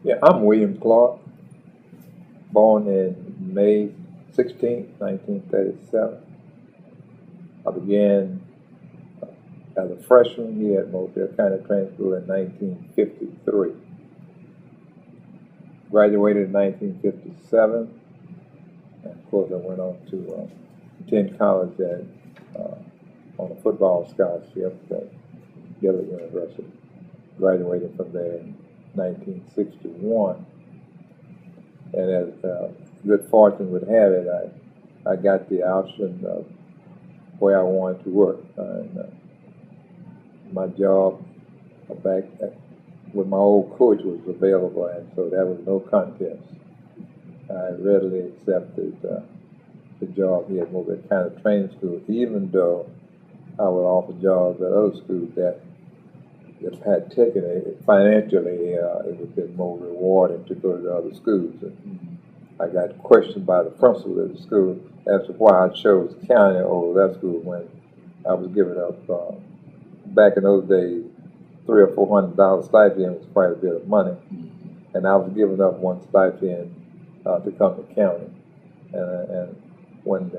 Yeah, I'm William Clark, born in May 16th, 1937. I began as a freshman here at Mobile County Training School in 1953. Graduated in 1957, and of course I went on to attend college on a football scholarship at Gillett University. Graduated from there in 1961. And as good fortune would have it, I got the option of where I wanted to work. My job back with my old coach was available, and so there was no contest. I readily accepted the job here at Mobile County Training School, even though I would offer jobs at other schools that, if I had taken it financially, it would have been more rewarding to go to the other schools. And I got questioned by the principal of the school as to why I chose county over that school when I was giving up. Back in those days, $300 or $400 stipend was quite a bit of money, and I was giving up one stipend to come to county. And when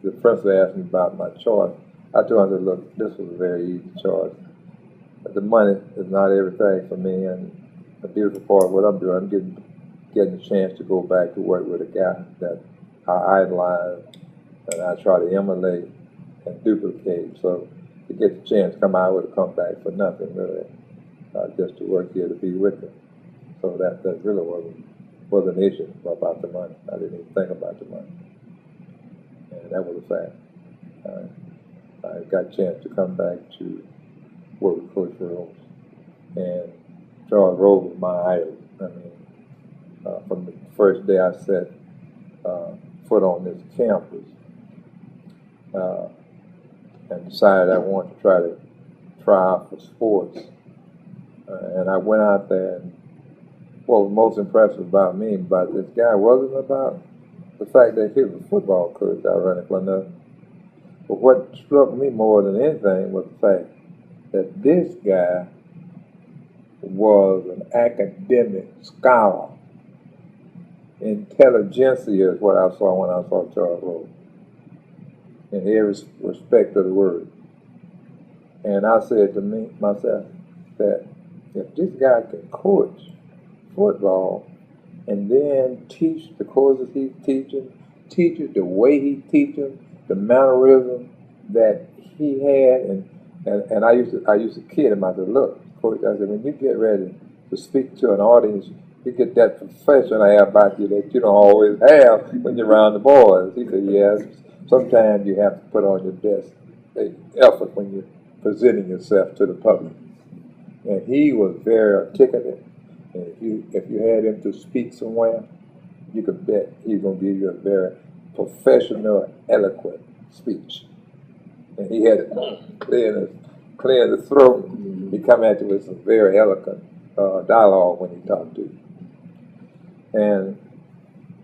the principal asked me about my choice, I told him, look, this was a very easy choice. The money is not everything for me, and the beautiful part of what I'm doing, I'm getting a chance to go back to work with a guy that I idolize and I try to emulate and duplicate. So to get the chance to come out, I would have come back for nothing really, just to work here to be with him. So that really wasn't an issue about the money. I didn't even think about the money, and that was a fact. I got a chance to come back to work with Coach Rose, and Charles Rose was my idol. I mean, from the first day I set foot on this campus, and decided I wanted to try out for sports. And I went out there, and what was most impressive about me about this guy wasn't about the fact that he was a football coach, ironically enough. But what struck me more than anything was the fact that this guy was an academic scholar. Intelligentsia is what I saw when I saw Charles Rose, in every respect of the word. And I said to myself that if this guy can coach football and then teach the courses he's teaching, teach it the way he teaches, the mannerism that he had, and I used to kid him. I said, look, Coach, I said, when you get ready to speak to an audience, you get that professional air about you that you don't always have when you're around the boys. He said, yes, sometimes you have to put on your best effort when you're presenting yourself to the public. And he was very articulate. And if you had him to speak somewhere, you could bet he's going to give you a very professional, eloquent speech. And he had it clear in the throat. He come at you with some very eloquent dialogue when he talked to you. And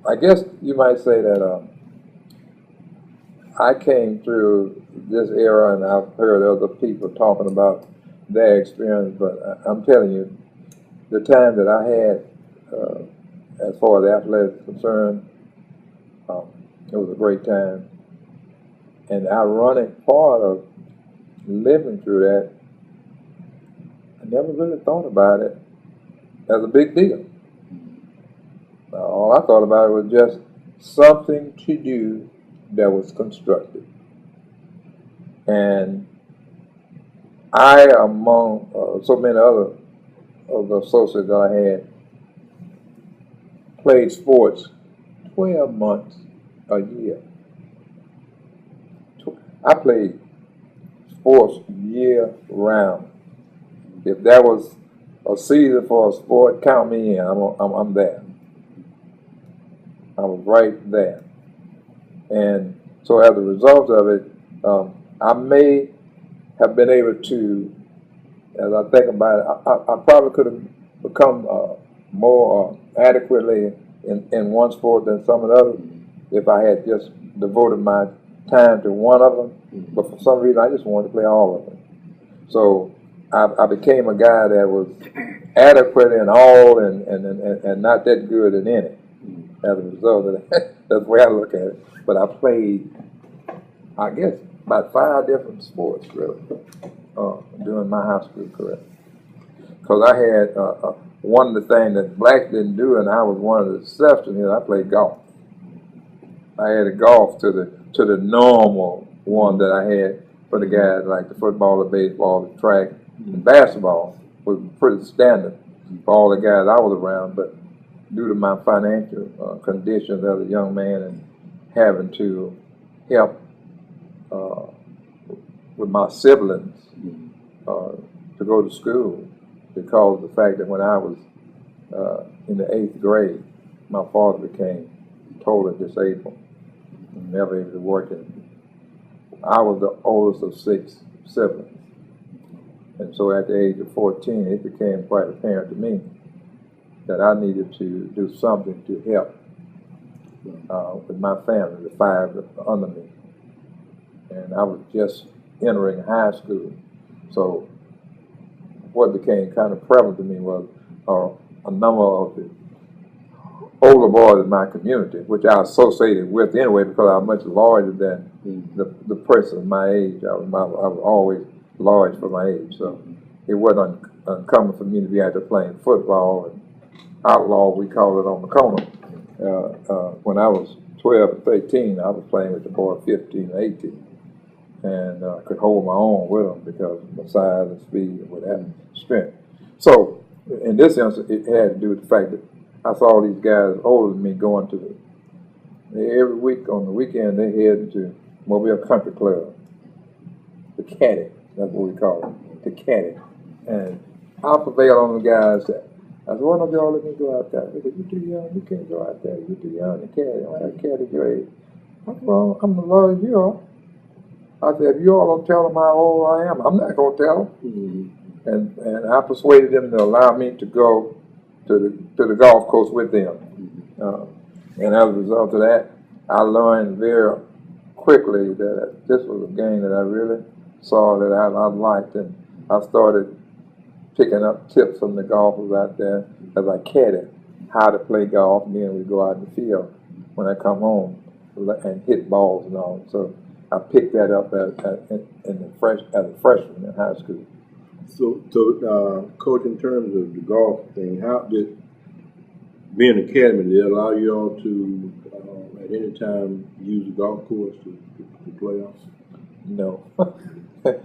I guess you might say that I came through this era, and I've heard other people talking about their experience, but I'm telling you, the time that I had as far as athletics is concerned, it was a great time. And the ironic part of living through that, I never really thought about it as a big deal. All I thought about it was just something to do that was constructive. And I, among so many other of the associates that I had, played sports 12 months a year. I played sports year round. If there was a season for a sport, count me in. I'm there. I was right there. And so as a result of it, I may have been able to, as I think about it, I probably could have become more adequately in one sport than some of the others if I had just devoted my time to one of them. But for some reason, I just wanted to play all of them. So I became a guy that was adequate in all and not that good in any. As a result of that, that's the way I look at it. But I played, I guess, about 5 different sports, really, during my high school career. Because I had one of the things that blacks didn't do, and I was one of the exceptions, I played golf. I had a golf to the normal one that I had for the guys, like the football, the baseball, the track, and basketball was pretty standard for all the guys I was around. But due to my financial conditions as a young man and having to help with my siblings to go to school, because of the fact that when I was in the 8th grade, my father became totally disabled, never able to work. I was the oldest of 6 siblings. And so at the age of 14, it became quite apparent to me that I needed to do something to help with my family, the 5 under me. And I was just entering high school. So what became kind of prevalent to me was a number of the older boys in my community, which I associated with anyway because I was much larger than the person my age. I was always large for my age, so it wasn't uncommon for me to be out there playing football and outlaw, we call it, on the corner. When I was 12 and 13, I was playing with the boy 15 and 18, and could hold my own with them because of my size and speed and whatever, strength. So in this instance, it had to do with the fact that I saw these guys older than me going to every week on the weekend they headed to Mobile Country Club, the caddy, that's what we call it, the caddy. And I prevailed on the guys that I said, why don't y'all let me go out there? They said, you're too young, you can't go out there, you're too young to caddy, I don't have caddy grade. I said, well, I'm the large you are. I said, if you all don't tell them how old I am, I'm not going to tell them. And I persuaded them to allow me to go to the golf course with them. And as a result of that, I learned very quickly that this was a game that I really saw that I liked, and I started picking up tips from the golfers out there as I caddied how to play golf, and then we go out in the field when I come home and hit balls and all. So I picked that up as a freshman in high school. So, Coach, in terms of the golf thing, how did being an academy, did it allow you all to at any time use the golf course to play off? No. in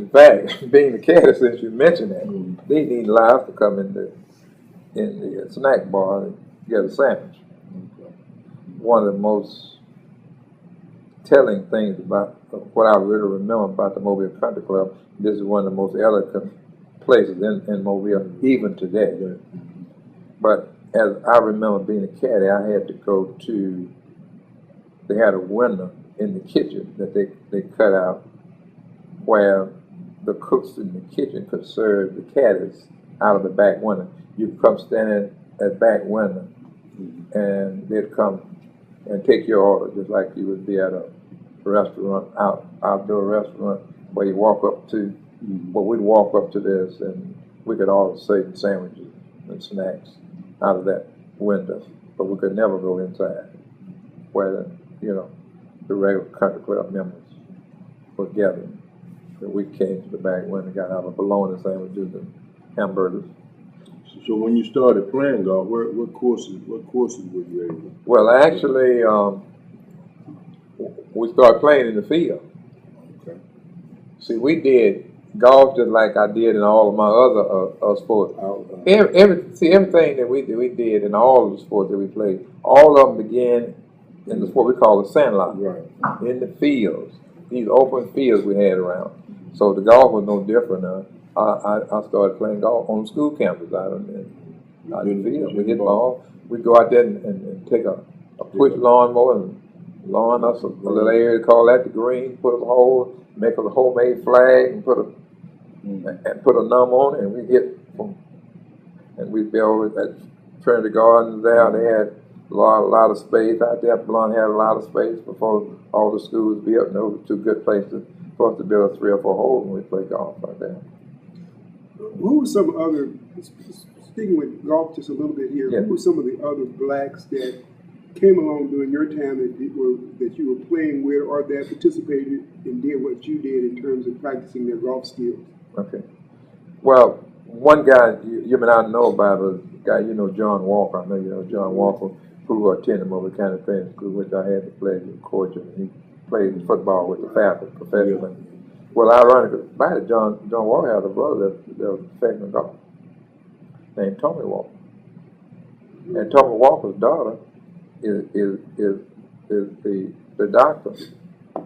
fact, being the caddy, since you mentioned that, they need lives to come in the snack bar and get a sandwich. One of the most telling things about what I really remember about the Mobile Country Club, this is one of the most elegant places in Mobile, even today. But as I remember being a caddy, I had to go to, they had a window in the kitchen that they cut out where the cooks in the kitchen could serve the caddies out of the back window. You could come stand at that back window and they'd come and take your order just like you would be at a restaurant, outdoor restaurant where you walk up to, well, we'd walk up to this and we could order certain sandwiches and snacks out of that window, but we could never go inside where the regular country club members were gathering. So we came to the back window and got out of bologna sandwiches and hamburgers. So when you started playing golf, what courses were you able to? Well, actually, we started playing in the field. Okay. See, we did golf just like I did in all of my other sports. Everything that we did in all of the sports that we played, all of them began in the sport we call the sandlot. Right. In the fields, these open fields we had around. So the golf was no different. I started playing golf on the school campus out in the field. We hit ball. We'd go out there and take a push lawnmower and lawn us a little area, call that the green, put a hole, make a homemade flag, and put a number on it, and we hit from, and we'd be over at Trinity Gardens there. They had a lot of space out there. Blunt had a lot of space before all the schools built, and those were 2 good places supposed to build 3 or 4 holes when we play golf like that. Who were some other, speaking with golf just a little bit here, Yeah. who were some of the other blacks that came along during your time that you were playing with, or that participated and did what you did in terms of practicing their golf skills? Okay. Well, one guy you may not know about was a guy, you know, John Walker. I know you know John Walker, who attended Mobile County Training School, which I had the pleasure of coaching. He played football with the faculty professionally. Well, ironically, John Walker had a brother that was a professional golfer named Tommy Walker. And Tommy Walker's daughter is the doctor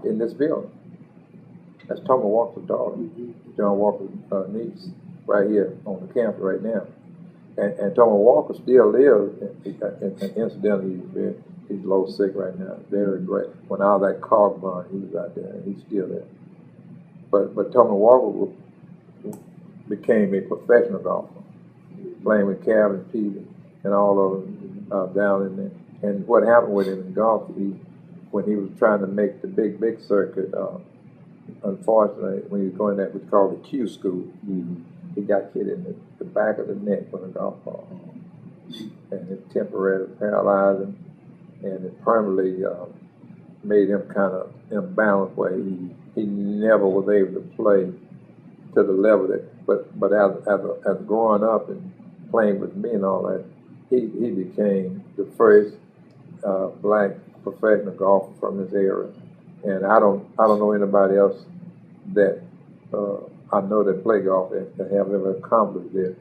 in this building. That's Tommy Walker's daughter, John Walker's niece, right here on the campus right now. And Tommy Walker still lives, and incidentally, he's low sick right now, very great. When all that cog burned, he was out there, and he's still there. But Tommy Walker became a professional golfer, playing with Calvin Peavy and all of them down in there. And what happened with him in golf, when he was trying to make the big circuit, unfortunately, when he was going that, what's called the Q school, he got hit in the back of the neck with a golf ball. And it temporarily paralyzed him, and it permanently made him kind of imbalanced where he never was able to play to the level that, but as growing up and playing with me and all that, he became the first black professional golfer from this area. And I don't know anybody else that I know that play golf that have ever accomplished the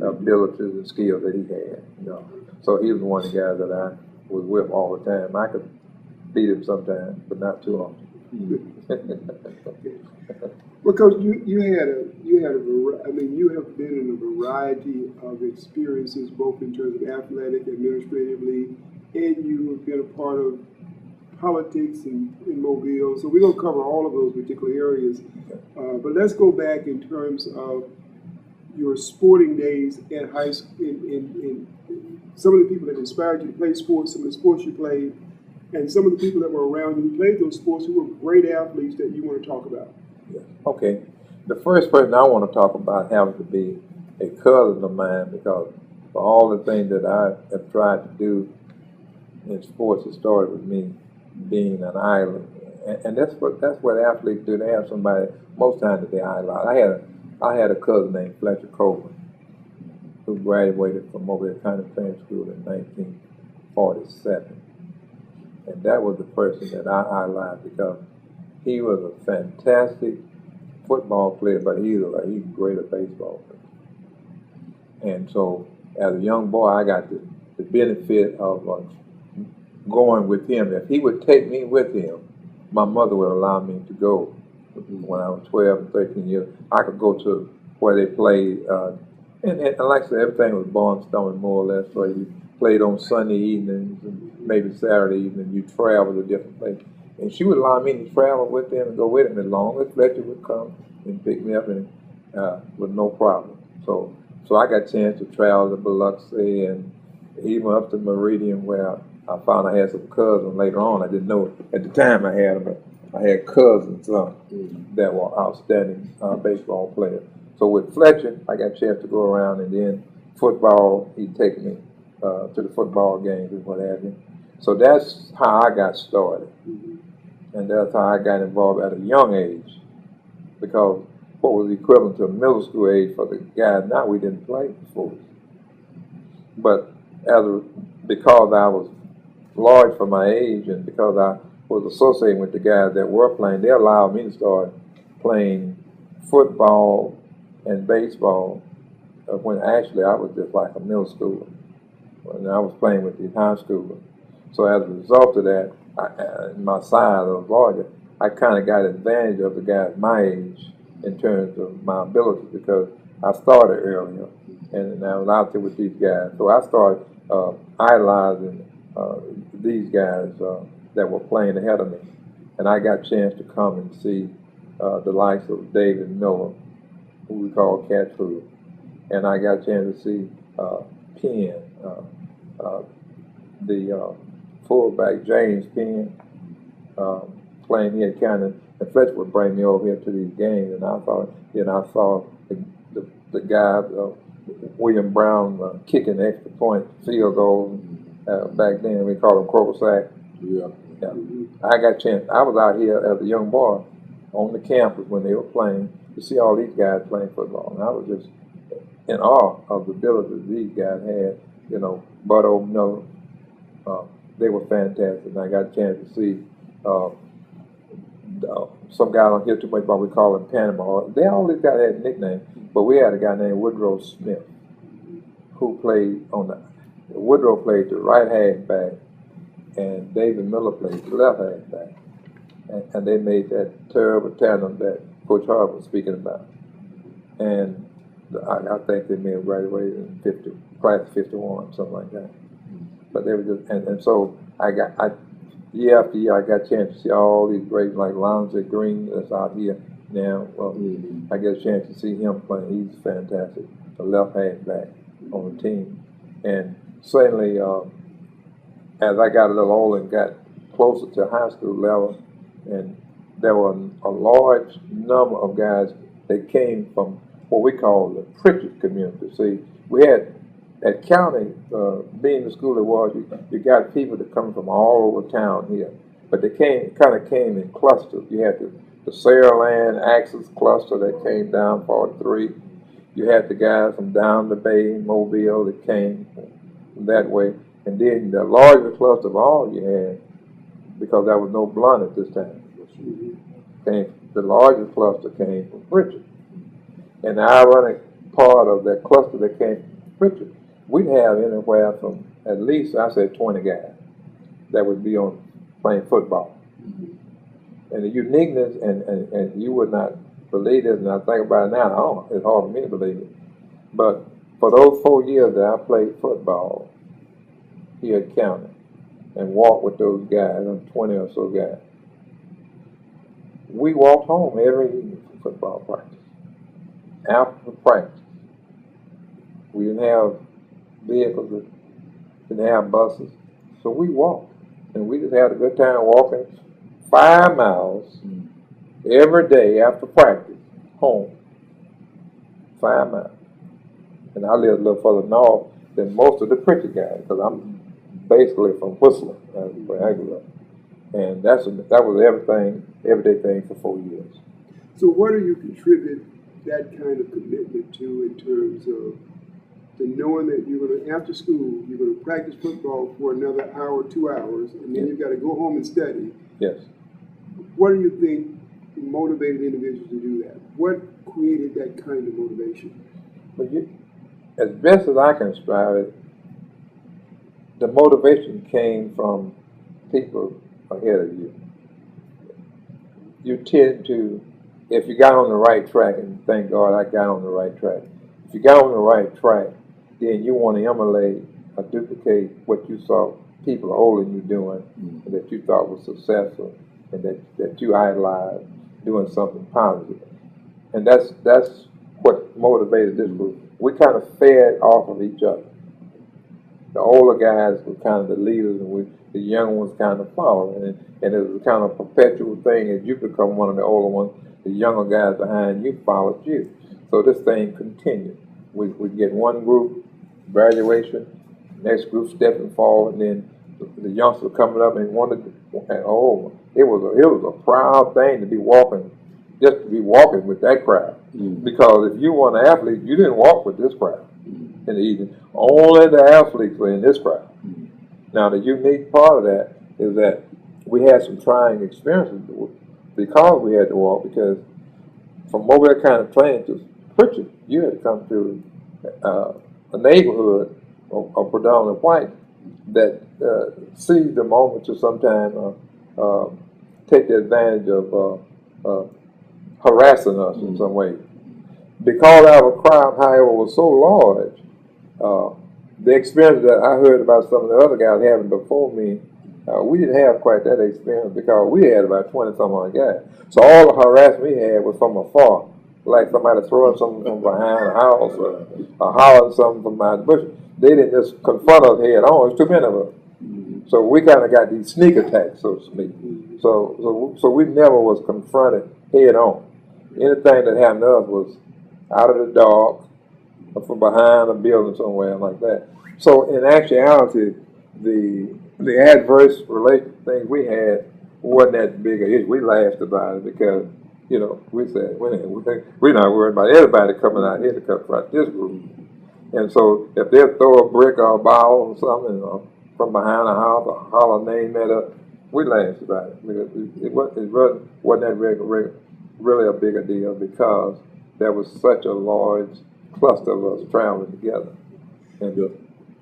abilities and skills that he had. You know, so he was one of the guys that I was with all the time. I could beat him sometimes, but not too often. Well, Coach, you have been in a variety of experiences, both in terms of athletic, administratively, and you have been a part of politics in Mobile. So we're going to cover all of those particular areas. But let's go back in terms of your sporting days at high school, in some of the people that inspired you to play sports, some of the sports you played, and some of the people that were around you who played those sports who were great athletes that you want to talk about. Okay. The first person I want to talk about happens to be a cousin of mine, because for all the things that I have tried to do in sports, it started with me being an idol. And that's what athletes do. They have somebody, most times, that they idolize. I had a cousin named Fletcher Coleman, who graduated from Mobile County Training School in 1947. And that was the person that I idolized, because he was a fantastic football player, but he was a great baseball player. And so, as a young boy, I got the benefit of going with him. If he would take me with him, my mother would allow me to go. When I was 12 and 13 years, I could go to where they played. And like I said, everything was barnstorming more or less. So you played on Sunday evenings and maybe Saturday evening. You traveled to different places. And she would allow me to travel with them and go with them as long as Fletcher would come and pick me up, and with no problem. So I got a chance to travel to Biloxi and even up to Meridian, where I found I had some cousins later on. I didn't know at the time I had them, but I had cousins that were outstanding baseball players. So with Fletcher, I got a chance to go around, and then football, he'd take me to the football games and what have you. So that's how I got started. And that's how I got involved at a young age, because what was equivalent to a middle school age for the guys now, we didn't play sports. But because I was large for my age, and because I was associated with the guys that were playing, they allowed me to start playing football and baseball when actually I was just like a middle schooler. When I was playing with the high schoolers. So as a result of that, my size was larger, I kind of got advantage of the guys my age in terms of my ability, because I started earlier and I was out there with these guys. So I started idolizing these guys that were playing ahead of me. And I got a chance to come and see the likes of David Miller, who we call Cat Food. And I got a chance to see Penn, the fullback James Penn, playing. He had kind of And Fletcher would bring me over here to these games, and I saw the guy, William Brown, kicking extra point field goals. Back then, we called him Croker Sack. Yeah. Yeah. I got a chance. I was out here as a young boy on the campus when they were playing to see all these guys playing football, and I was just in awe of the ability these guys had. You know, Bud O'Miller, they were fantastic, and I got a chance to see some guy don't hear too much about. We call him Panama. They all these guys had nicknames, but we had a guy named Woodrow Smith who played on the. Woodrow played the right halfback, and David Miller played the left halfback, and they made that terrible tandem that Coach Hart was speaking about. And I think they may have graduated in class of 51, something like that. But they were just, and so year after year, I got a chance to see all these great, like Lonzo Green that's out here now. Well, I get a chance to see him playing. He's fantastic, the left halfback on the team. And certainly, as I got a little older and got closer to high school level, and there were a large number of guys that came from what we call the Pritchard community. See, we had at County, being the school it was, you got people that come from all over town here, but they kind of came in clusters. You had the Saraland Axis cluster that came down 43. You had the guys from down the bay, Mobile, that came that way. And then the largest cluster of all you had, because there was no Blunt at this time, the largest cluster came from Pritchard. And the ironic part of that cluster that came from Pritchard, we'd have anywhere from at least, I said, 20 guys that would be on playing football. And the uniqueness, and you would not believe this, and I think about it now, it's hard for me to believe it. But for those 4 years that I played football here at County and walked with those guys, 20 or so guys, we walked home every evening for football practice. After practice, we didn't have vehicles, didn't have buses, so we walked. And we just had a good time walking 5 miles every day after practice, home. 5 miles. And I live a little further north than most of the Pritchard guys, because I'm basically from Whistler, that's where I grew up. And that was everyday thing for 4 years. So what do you contribute that kind of commitment to in terms of the knowing that you're going to, after school, you're going to practice football for another hour, 2 hours, and then you've got to go home and study? Yes. What do you think motivated individuals to do that? What created that kind of motivation? But as best as I can describe it, the motivation came from people ahead of you. You tend to, if you got on the right track, and thank God I got on the right track, if you got on the right track, then you want to emulate or duplicate what you saw people older than you doing, and that you thought was successful, and that you idolized doing something positive. And that's what motivated this group. We kind of fed off of each other. The older guys were kind of the leaders, and the young ones kind of followed. And it was a kind of perpetual thing. As you become one of the older ones, the younger guys behind you followed you. So this thing continued. We get one group, graduation, next group stepping forward, and then the youngsters coming up and wanted to, it was a proud thing to be walking, just to be walking with that crowd. Because if you were an athlete, you didn't walk with this crowd in the evening. Only the athletes were in this crowd. Now the unique part of that is that we had some trying experiences because we had to walk, because from Mobile County playing to Pritchard, you had to come to a neighborhood of predominantly white that seized the moment to sometimes take the advantage of harassing us in some way. Because our crowd, however, was so large, the experience that I heard about some of the other guys having before me, we didn't have quite that experience because we had about 20-some odd guys. So all the harassment we had was from afar, like somebody throwing something from behind a house or hollering something from behind the bush. They didn't just confront us head on. There's too many of us. So we kind of got these sneak attacks, so to speak. So we never was confronted head on. Anything that happened to us was out of the dark or from behind a building somewhere like that. So in actuality, the adverse relation things we had wasn't that big a issue. We laughed about it because, we said, we're not worried about everybody coming out here to confront this group. And so if they throw a brick or a ball or something from behind a house or holler name at us, we laughed about it. It wasn't that really a bigger deal because there was such a large cluster of us traveling together. And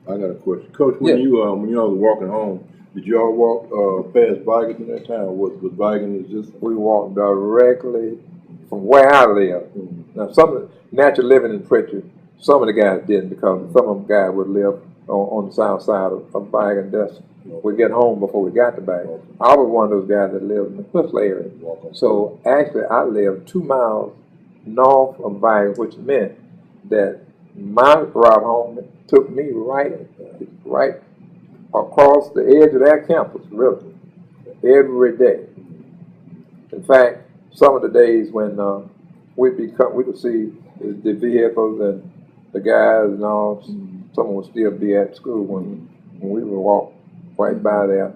I got a question, Coach. When y'all was walking home, did y'all walk past Vigan in that time? Was Vigan just? We walked directly from where I live. Mm-hmm. Now, some natural living in Pritchard, some of the guys didn't because some of them guys would live on the south side of Vigan. We'd get home before we got to Vigan. I was one of those guys that lived in the Cliffs area. So actually, I lived 2 miles north of Vigan, which meant that my route home took me right across the edge of that campus, really, every day. In fact, some of the days when we could see the vehicles and the guys and all. Someone would still be at school when we would walk right by there,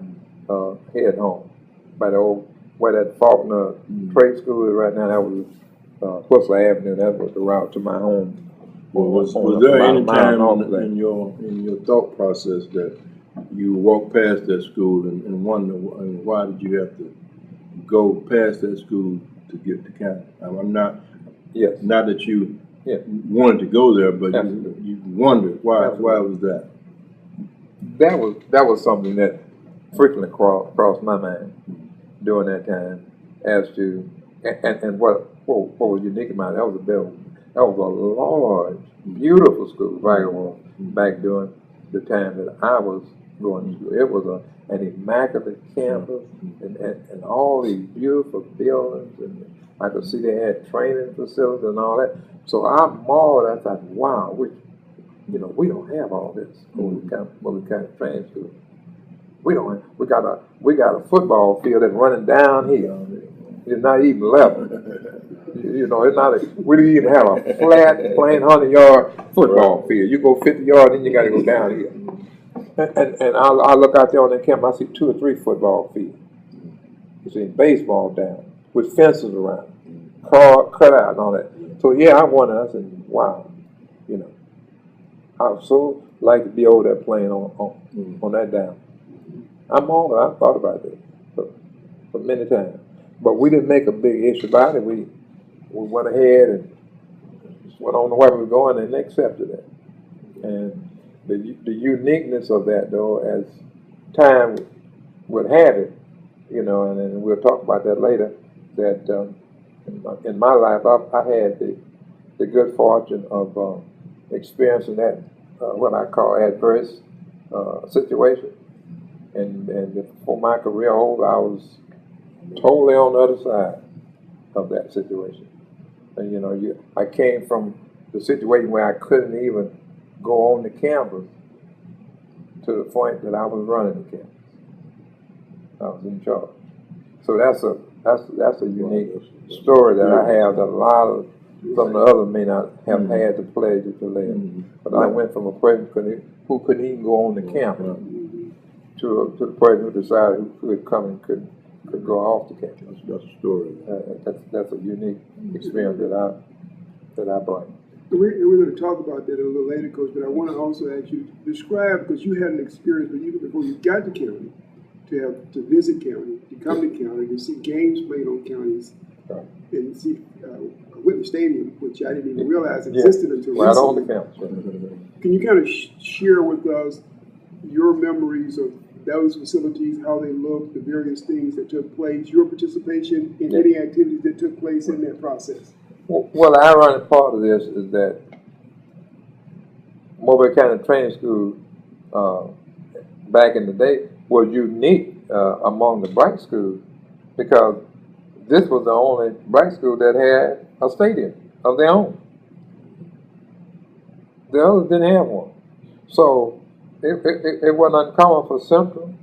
head home, by the old where that Faulkner trade school is right now. That was Whistler Avenue. That was the route to my home. Well, was there any time in your thought process that you walked past that school and wonder why did you have to go past that school to get to campus? I'm not. Yes. Not that you wanted to go there, but you wondered why. Absolutely. Why was that? That was something that frequently crossed my mind during that time as to and what was unique about it. That was a building. That was a large, beautiful school, Vigan, back during the time that I was going to school. It was an immaculate campus and all these beautiful buildings, and I could see they had training facilities and all that. So I marveled. I thought, wow, we don't have all this when we kind of train school. We don't. We got a football field that's running downhill. It's not even level. It's not. We didn't even have a flat, plain 100-yard football field. You go 50 yards, then you got to go downhill. And I look out there on that campus, I see 2 or 3 football fields. You see baseball down with fences around, cut out and all that. So I wondered. I said, wow, I would so like to be over there playing on that down. I thought about that for many times, but we didn't make a big issue about it. We went ahead and just went on the way we were going and accepted it. And the uniqueness of that, though, as time would have it, and then we'll talk about that later, that in my life, I had the good fortune of experiencing that, what I call adverse situation. And before my career over, I was totally on the other side of that situation. And, I came from the situation where I couldn't even go on the campus to the point that I was running the campus. I was in charge. So that's a unique story that I have that a lot of some of the others may not have had the pleasure to live. But I went from a person who couldn't even go on the campus to the person who decided who could come and could go off the campus. That's a story. That's a unique experience that I brought. We're going to talk about that a little later, Coach, but I want to also ask you to describe, because you had an experience, but even before you got to county, to visit county, to come to county, to see games played on counties, and see Whitney Stadium, which I didn't even realize existed until recently. Right on the campus. Can you kind of share with us your memories of those facilities, how they looked, the various things that took place, your participation in any activities that took place in that process? Well, the ironic part of this is that Mobile County Training School back in the day was unique among the black schools because this was the only black school that had a stadium of their own. The others didn't have one. So it wasn't uncommon for Central,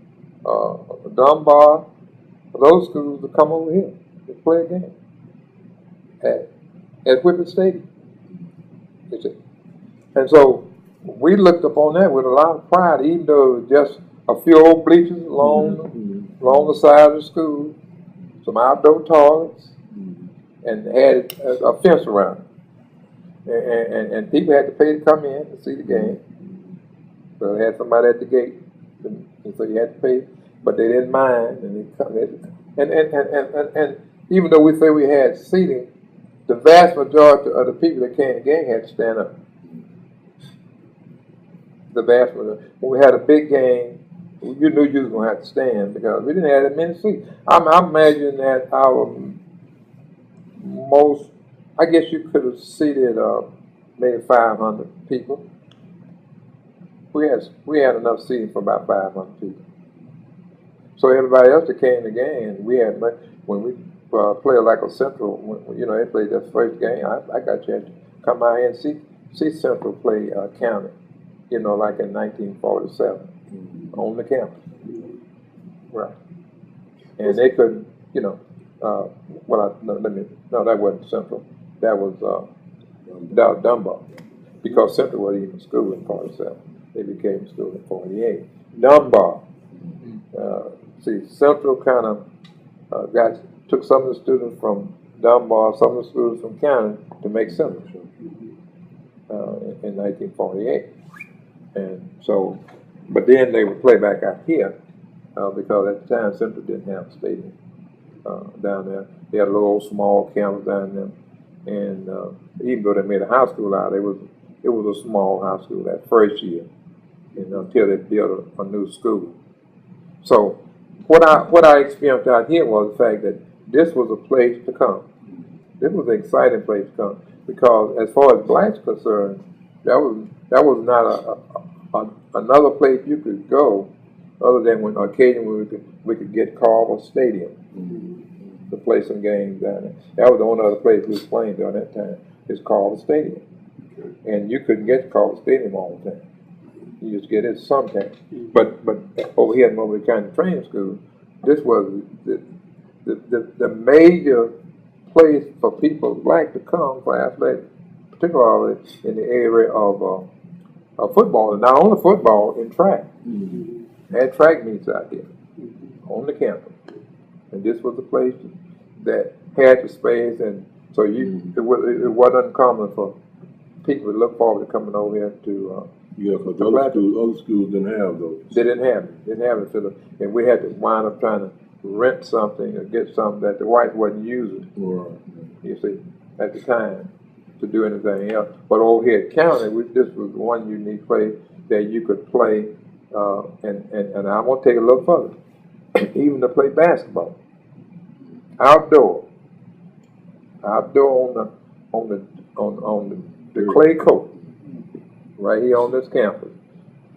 Dunbar, those schools to come over here to play a game at Whippet Stadium. You see? And so we looked upon that with a lot of pride, even though it was just a few old bleachers along the side of the school, some outdoor toilets, and had a fence around it. And people had to pay to come in to see the game. So they had somebody at the gate, and so you had to pay, but they didn't mind, and they come and even though we say we had seating, the vast majority of the people that came to the game had to stand up. The vast majority. When we had a big game, you knew you was going to have to stand because we didn't have that many seats. I'm imagining that our most, I guess you could have seated maybe 500 people. We had enough seating for about 500 people. So everybody else that came to the game, we had, when we played like a Central, they played their first game, I got a chance to come out here and see Central play County, like in 1947 on the campus. Right. And they couldn't, no, that wasn't Central. That was Dunbar. Because Central wasn't even school in 47. They became school in 48. Dunbar. Central kind of took some of the students from Dunbar, some of the students from County to make Central in 1948. And so, but then they would play back out here because at the time Central didn't have a stadium down there. They had a little small campus down there, and even though they made a high school out, it was a small high school that first year, until they built a new school. So what I experienced out here was the fact that this was a place to come. This was an exciting place to come because as far as blacks concerned, that was not another place you could go other than when occasionally we could get Carver Stadium to play some games down there. That was the only other place we was playing during that time. It's Carver Stadium, and you couldn't get to Carver Stadium all the time. You just get it sometimes. But over here at Mobley County Training School, this was the major place for people black to come for athletics, particularly in the area of football, and not only football, in track. They had track meets out here on the campus, and this was the place that had the space, and so it wasn't uncommon for people to look forward to coming over here to. Because other schools didn't have those. They didn't have it. And we had to wind up trying to rent something or get something that the whites wasn't using. Right. You see, at the time, to do anything else. But over here at County, this was one unique place that you could play, and I want to take it a little further, even to play basketball, outdoor on the clay court. Right here on this campus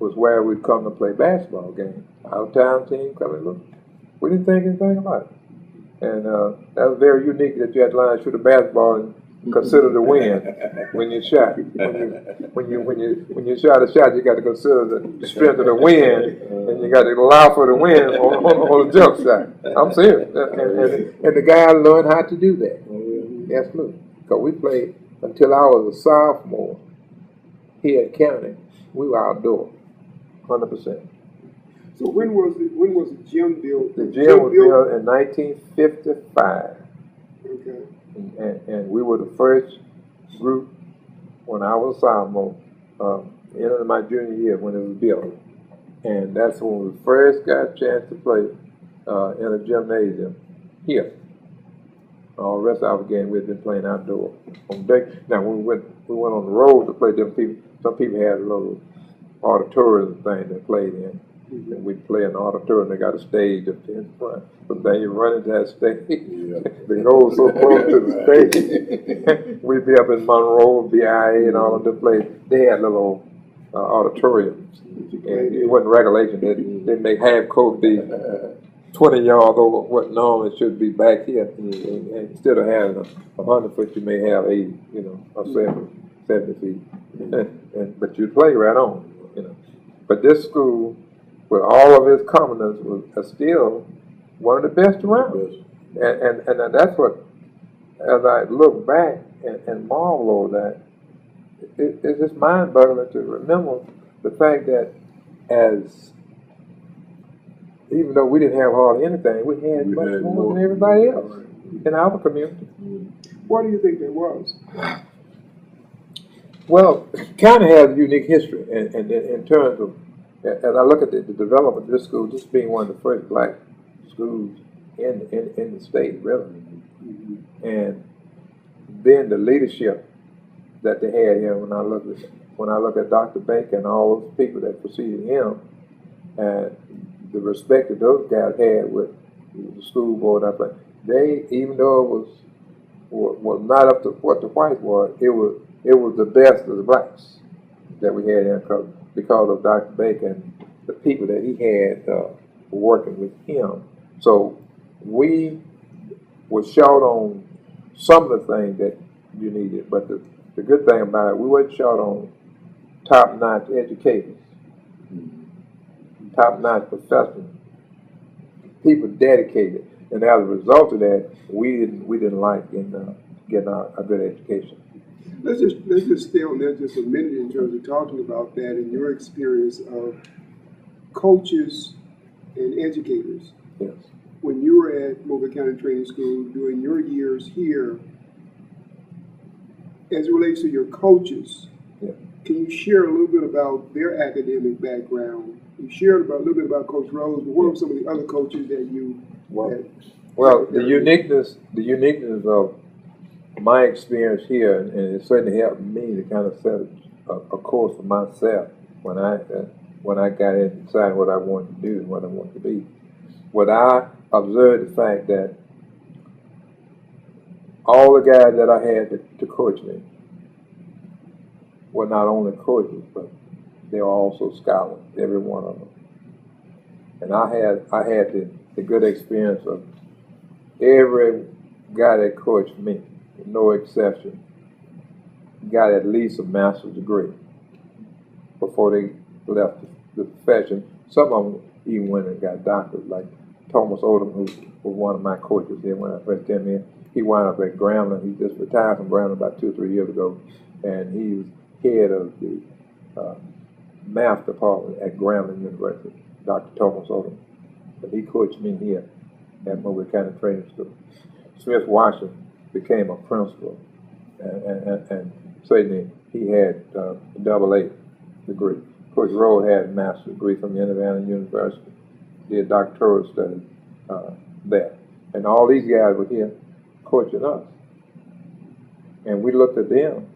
was where we'd come to play basketball games. Our town team coming look. We didn't think anything about it. And that was very unique that you had to learn to shoot a basketball and consider the wind when you shot. When you shot a shot, you got to consider the strength of the wind, and you got to allow for the wind on the jump shot. I'm serious. And the guy learned how to do that. Absolutely. Because we played until I was a sophomore. Here at County, we were outdoors, 100%. So when was the gym built? The gym was built in 1955. Okay. And we were the first group when I was a sophomore, in my junior year when it was built. And that's when we first got a chance to play in a gymnasium here. All the rest of our game we had been playing outdoors. Now when we went on the road to play them people. Some people had a little auditorium thing they played in. And we'd play in the auditorium. They got a stage up there in front. But then you run into that stage. They go so close to the stage. We'd be up in Monroe, BIA, and all of them places. They had little auditoriums. And it wasn't regulation. They make half court be 20 yards over what normally should be back here. And instead of having 100 foot, you may have 80, or 70 feet. But you play right on, But this school, with all of its commonness, was still one of the best around. And that's what, as I look back and marvel over that, it's just mind-boggling to remember the fact that as, even though we didn't have hardly anything, we had much more than everybody else in our community. Why do you think that was? Well, kind of has a unique history in terms of, as I look at the development of this school, just being one of the first black schools in the state, really. And then the leadership that they had here, when I look at Dr. Baker and all those people that preceded him, and the respect that those guys had with the school board, they, even though it was not up to what the whites was, it was the best of the blacks that we had here because of Dr. Baker and the people that he had working with him. So we were short on some of the things that you needed, but the good thing about it, we weren't short on top-notch educators, top-notch professors, people dedicated, and as a result of that, we didn't like getting a good education. Let's just stay on that just a minute in terms of talking about that and your experience of coaches and educators. Yes. When you were at Mobile County Training School during your years here, as it relates to your coaches, Yeah. can you share a little bit about their academic background? You shared a little bit about Coach Rose, but what were some of the other coaches that you had? Well, the uniqueness of my experience here, and it certainly helped me to kind of set a course for myself when I got in, decided what I wanted to do and what I wanted to be. What I observed the fact that all the guys that I had to coach me were not only coaches, but they were also scholars, every one of them. And I had the good experience of every guy that coached me, no exception, got at least a master's degree before they left the profession. Some of them even went and got doctors, like Thomas Odom, who was one of my coaches here when I first came in. He wound up at Grambling. He just retired from Grambling about 2 or 3 years ago, and he was head of the math department at Grambling University, Dr. Thomas Odom. But he coached me here at Mobile County Training School. Smith Washington became a principal, and certainly he had a AA degree. Coach Rowe had a master's degree from Indiana University, did doctoral studies there. And all these guys were here coaching us. And we looked at them.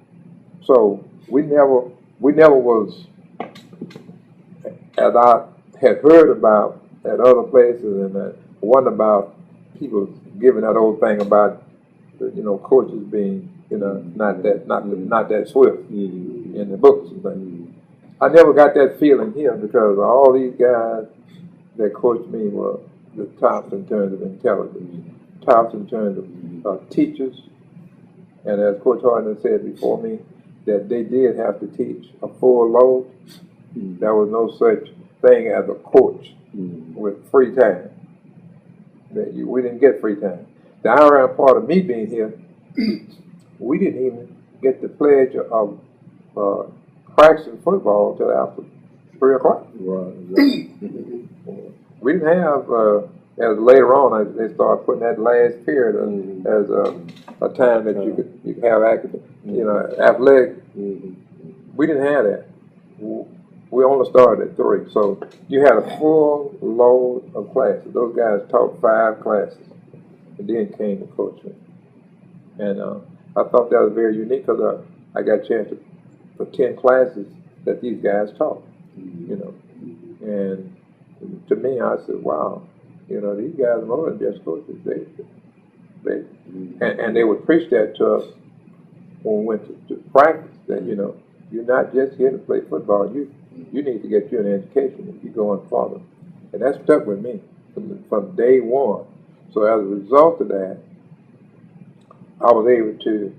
So we never was, as I had heard about at other places, and one about people giving that old thing about coaches being not that swift in the books and things. I never got that feeling here because all these guys that coached me were the tops in terms of intelligence, tops in terms of teachers, and as Coach Harden said before me, that they did have to teach a full load. There was no such thing as a coach with free time. We didn't get free time. The ironic part of me being here, we didn't even get the pledge of practicing football until after 3 o'clock. We didn't have, as later on, they started putting that last period as a time that you could have athletic. We didn't have that. We only started at 3. So you had a full load of classes. Those guys taught 5 classes and then came to coaching. And I thought that was very unique because I got a chance for 10 classes that these guys taught, And to me, I said, wow, these guys are more than just coaches. And they would preach that to us when we went to practice, that, you're not just here to play football. You need to get you an education if you're going further. And that stuck with me from day one. So as a result of that, I was able to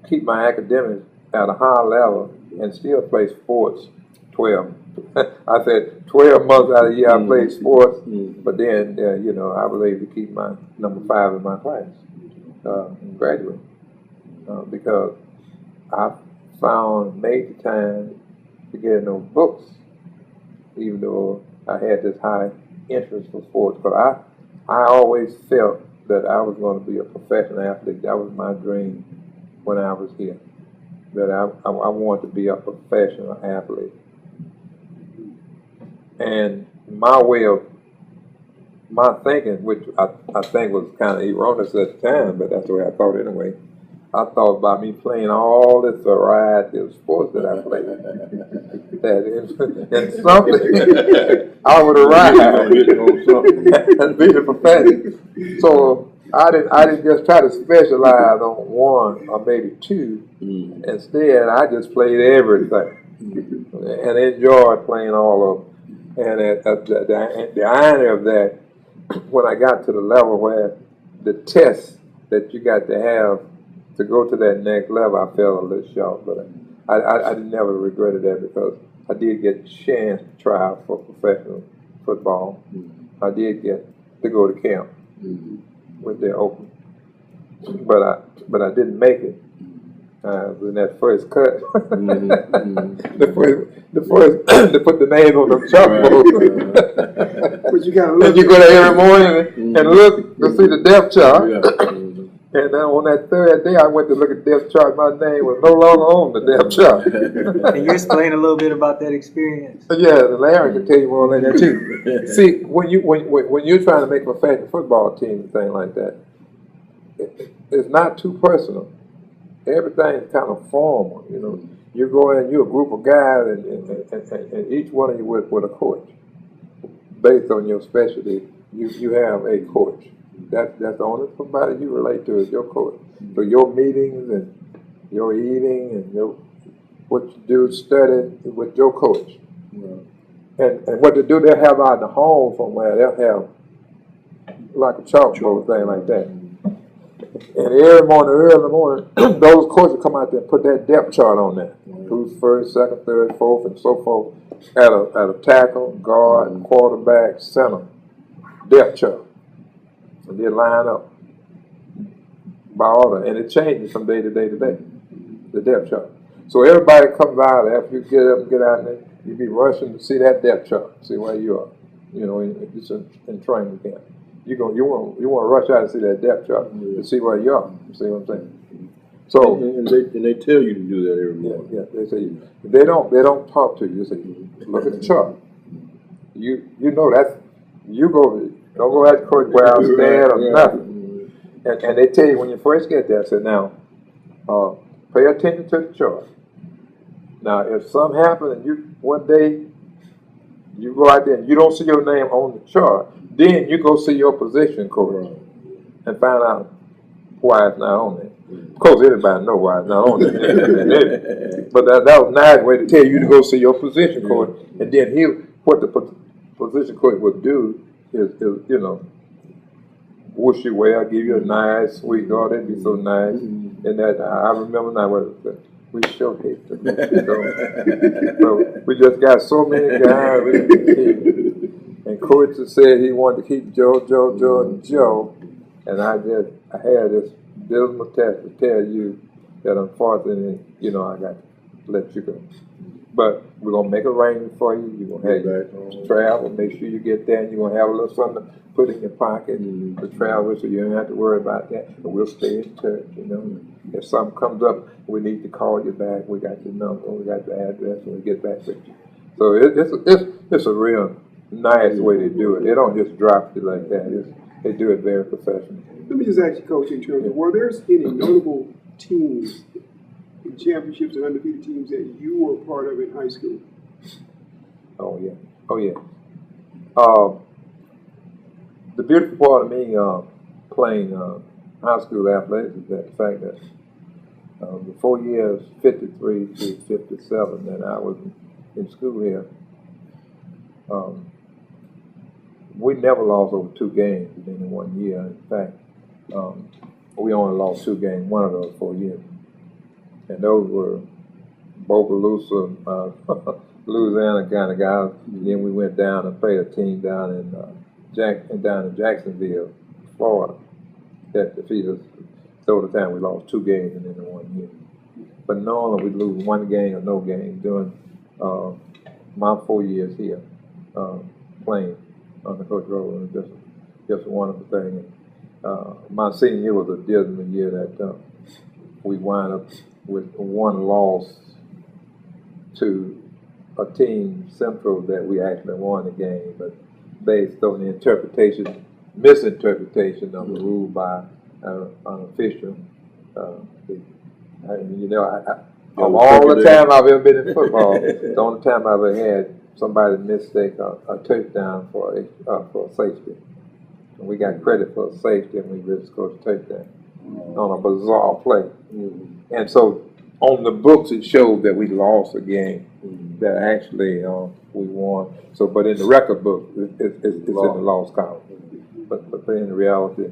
keep my academics at a high level and still play sports 12 I said 12 months out of the year I played sports, Mm-hmm. but then, you know, I was able to keep my number 5 in my class and graduate because I made the time to get in those books, even though I had this high interest for sports. But I always felt that I was going to be a professional athlete. That was my dream when I was here, that I wanted to be a professional athlete. And my way of my thinking, which I think was kind of erroneous at the time, but that's the way I thought anyway. I thought about me playing all this variety of sports that I played. That in something I would arrive and be the professional. So I didn't just try to specialize on one or maybe two. Instead, I just played everything and enjoyed playing all of them. And the irony of that, when I got to the level where the test that you got to have to go to that next level, I fell a little short, but I never regretted that because I did get a chance to try out for professional football. I did get to go to camp when they opened, but I didn't make it. In that first cut, the first to put the name on the chalkboard. But you gotta look. And you go there every morning and look to see the depth chart. And then on that third day, I went to look at the depth chart. My name was no longer on the depth chart. Can you explain a little bit about that experience? Yeah, Larry can tell you more than that too. See, when you're trying to make a professional football team and thing like that, it's not too personal. Everything is kind of formal. You know, you go in, you're a group of guys, and each one of you with a coach. Based on your specialty, you have a coach. That's the only somebody you relate to is your coach. So your meetings and your eating and your what you do, study with your coach. And what they do, they'll have out in the home somewhere, they'll have like a chalkboard thing like that. And early in the morning, those coaches come out there and put that depth chart on there. Who's first, second, third, fourth, and so forth. At a tackle, guard, quarterback, center, depth chart. And they line up by order, and it changes from day to day to day, the depth chart. So everybody comes out after you get up and get out there, you be rushing to see that depth chart, see where you are. You know, in training camp. You want to rush out and see that depth chart to see where you are. You see what I'm saying? So and they tell you to do that every morning. Yeah, they say they don't talk to you. They say look at the chart. You know that's you don't go at Coach Brown's dad or nothing. And they tell you when you first get there, say now pay attention to the chart. Now if something happens and you one day you go out there and you don't see your name on the chart, then you go see your position coach and find out why it's not on there. Of course, everybody knows why it's not on there. But that was a nice way to tell you to go see your position coach, and then what the position coach would do is you know, wish you well, give you a nice, sweet, oh, that'd be so nice. And that I remember now what we sure hate them. So we just got so many guys we can keep. And coach said he wanted to keep Joe, and I had this dismal test to tell you that unfortunately, you know, I got to let you go. But we're gonna make arrangements for you. You're gonna have to travel, make sure you get there, and you're gonna have a little something to put in your pocket to travel, so you don't have to worry about that. And we'll stay in touch, you know. If something comes up, we need to call you back. We got your number, we got your address, and we get back with you. So it's a real nice way to do it. They don't just drop you like that. They do it very professionally. Let me just ask you, Coach, in terms of were there any notable teams in championships and undefeated teams that you were part of in high school? Oh yeah. The beautiful part of me playing high school athletics is that the fact that the 4 years, 53 to 57, that I was in school here, we never lost over 2 games in 1 year. In fact, we only lost 2 games one of those 4 years. And those were both Ussa, Louisiana kind of guys. Then we went down and played a team down in down in Jacksonville, Florida. That defeated us. So the time we lost 2 games in 1 year. But normally we lose 1 game or no game during my 4 years here playing under Coach Rowland. Just a wonderful thing. My senior year was a dismal year that we wound up with 1 loss to a team Central that we actually won the game, but based on the misinterpretation of the rule by an official. Of all the time I've ever been in football, the only time I've ever had somebody mistake a touchdown for a safety. And we got credit for a safety, and we really scored a touchdown on a bizarre play. And so on the books it showed that we lost a game that actually we won. So, but in the record book, it's in the loss column. But in reality,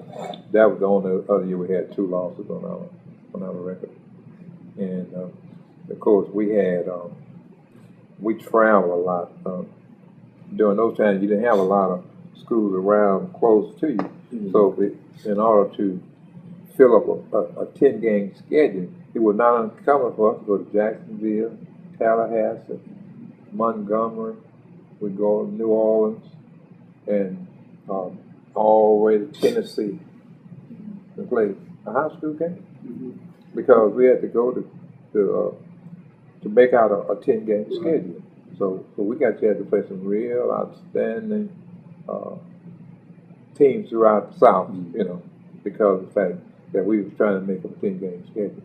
that was the only other year we had 2 losses on our record. And of course, we traveled a lot. During those times, you didn't have a lot of schools around close to you. So in order to fill up a 10-game schedule, it was not uncommon for us to go to Jacksonville, Tallahassee, Montgomery, we'd go to New Orleans, and all the way to Tennessee to play a high school game. Because we had to go to make out a 10-game schedule. So we got a chance to play some real outstanding teams throughout the South, because of the fact that we was trying to make a 10-game schedule.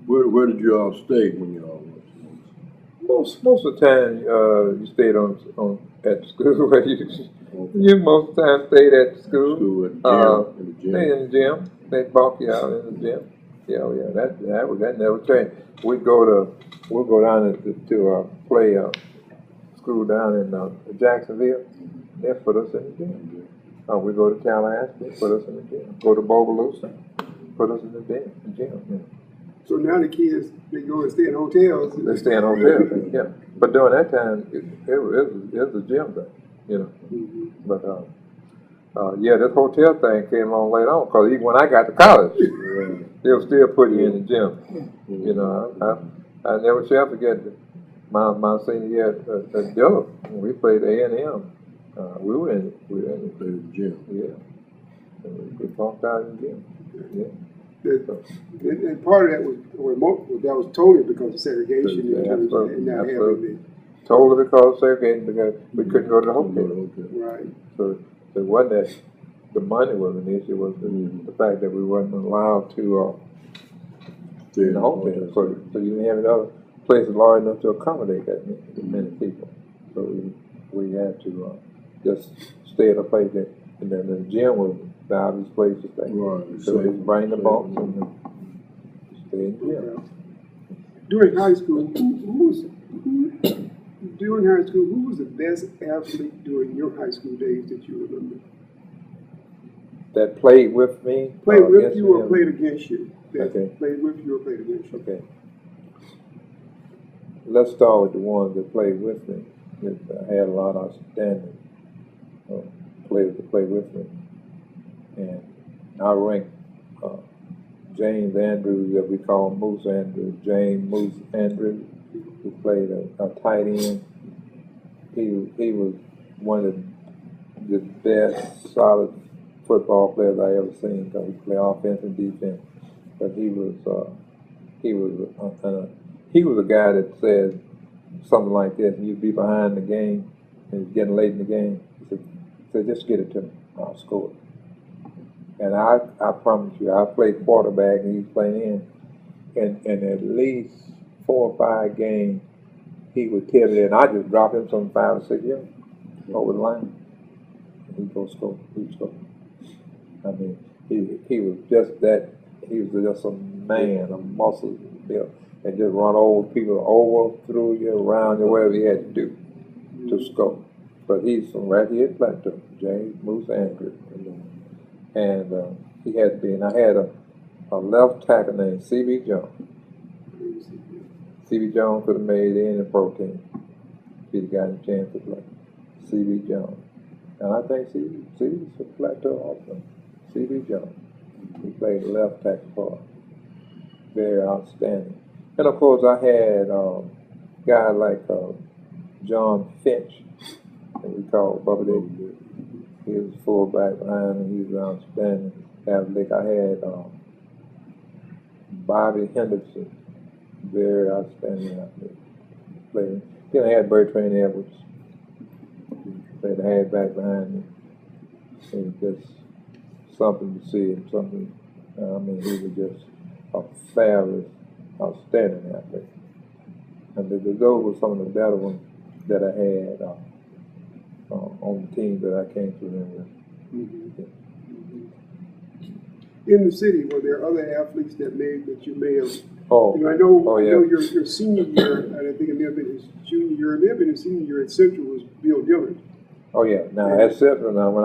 Where did you all stay when you all was? Most of the time, you stayed at the school where you most of the time stayed at the school. At the gym, Stayed in the gym. They bulk you out in the gym. Yeah. That never changed. We'll go down to play school down in Jacksonville. They put us in the gym. We go to Tallahassee. They put us in the gym. Go to Bogalusa. Put us in the gym. So now the kids, they go and stay in hotels. They stay in hotels. Yeah. But during that time, it was a gym thing. But this hotel thing came along later on, because even when I got to college, they'll still put you in the gym. I never shall forget my senior year at Dillon when we played A&M. We were in the gym. Yeah. And we walked out in the gym. Yeah. And part of that was totally because of segregation and not having totally because of segregation, because we couldn't go to the hotel. Right. So it wasn't that the money was an issue, it was the fact that we wasn't allowed to stay in the hotel. So you didn't have any other places large enough to accommodate that many people. So we had to just stay at a place that, and then the gym was the obvious place to stay. Right. So we bring the box and stay in the gym. During high school, who was the best athlete during your high school days that you remember? That played with me? Played with you or played against you? Okay. Played with you or played against you? Okay. Let's start with the ones that played with me. That had a lot of outstanding players that played with me. And I ranked James Andrews, that we call Moose Andrews, James Moose Andrews, who played a tight end. He was one of the best solid football players I ever seen, because he played offense and defense. But he was a guy that said something like this: you'd be behind the game and it's getting late in the game. He said, just get it to me, I'll score it. And I promise you, I played quarterback and he's playing in, and at least 4 or 5 games, he would tell me that, and I just drop him some 5 or 6 yards over the line, and he'd go score. He'd score. I mean, he was just that. He was just a man, a muscle built, and just run over people, over, through you, around you, whatever he had to do to score. But he's from right here at Plateau, James Moose Andrews. And he had been, I had a left tackle named C.B. Jones. C.B. Jones could have made any pro team. He's gotten a chance to play. C.B. Jones. And I think C.B.'s a plateau also. C.B. Jones. He played left tackle for us. Very outstanding. And of course, I had guys like John Finch, that we call Bubba Dick. He was fullback behind me. He was outstanding athlete. I had Bobby Henderson, very outstanding athlete. Played. Then I had Bertrand Edwards. Played the halfback behind me. It was just something to see him. Something. I mean, he was just a fabulous, outstanding athlete. And those were some of the better ones that I had on the team that I came through with. In the city, were there other athletes that you may have? Oh, I know. Oh, yeah. I know your senior year, and I think it may have been his junior year, it may have been his senior year at Central was Bill Dillard. Oh yeah. Now at Central, now when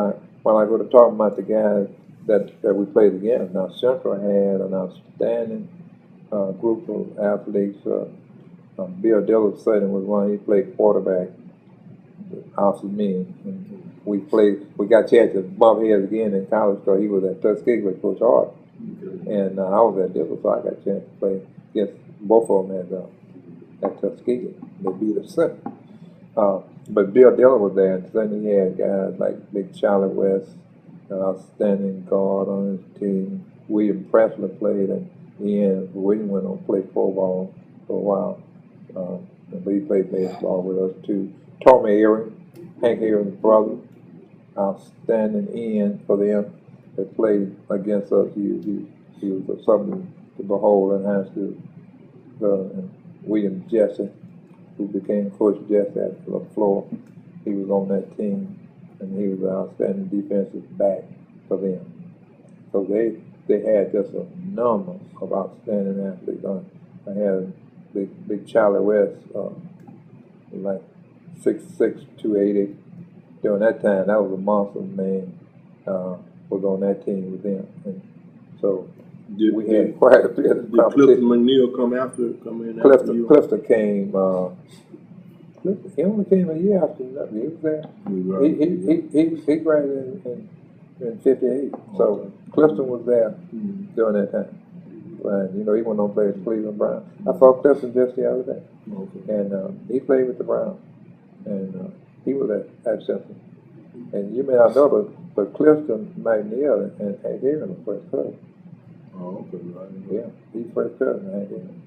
I go to talk about the guys that we played against, now Central had an outstanding group of athletes. Bill Dillard certainly was one. He played quarterback opposite me. And we got a chance to bump heads again in college because he was at Tuskegee with Coach Hart. And I was at Dillard, so I got a chance to play against both of them at Tuskegee. They beat us. But Bill Dillard was there, and then he had guys like Big Charlie West, an outstanding guard on his team. William Pressler played, and William went on to play pro ball for a while. But he played baseball with us too. Tommy Aaron, Hank Aaron's brother, outstanding end for them that played against us. He was something to behold in high school. And William Jesse, who became Coach Jesse at LaFleur, he was on that team, and he was an outstanding defensive back for them. So they had just a number of outstanding athletes. I had Big Charlie West, like 6'6", 280. During that time, that was a monster man. Was on that team with them, and so we had quite a bit of competition. Did Clifton McNeil come in after you? Clifton came. He only came a year after that. He was there. He graduated in '58. So Clifton was there during that time. And he went on to play with Cleveland Browns. I saw Clifton just the other day, and he played with the Browns, and he was at Central. And you may not know, but Clifton McNeil and Hank Aaron were first cousin. Oh, okay, right. Yeah, he's first cousin, Hank Aaron.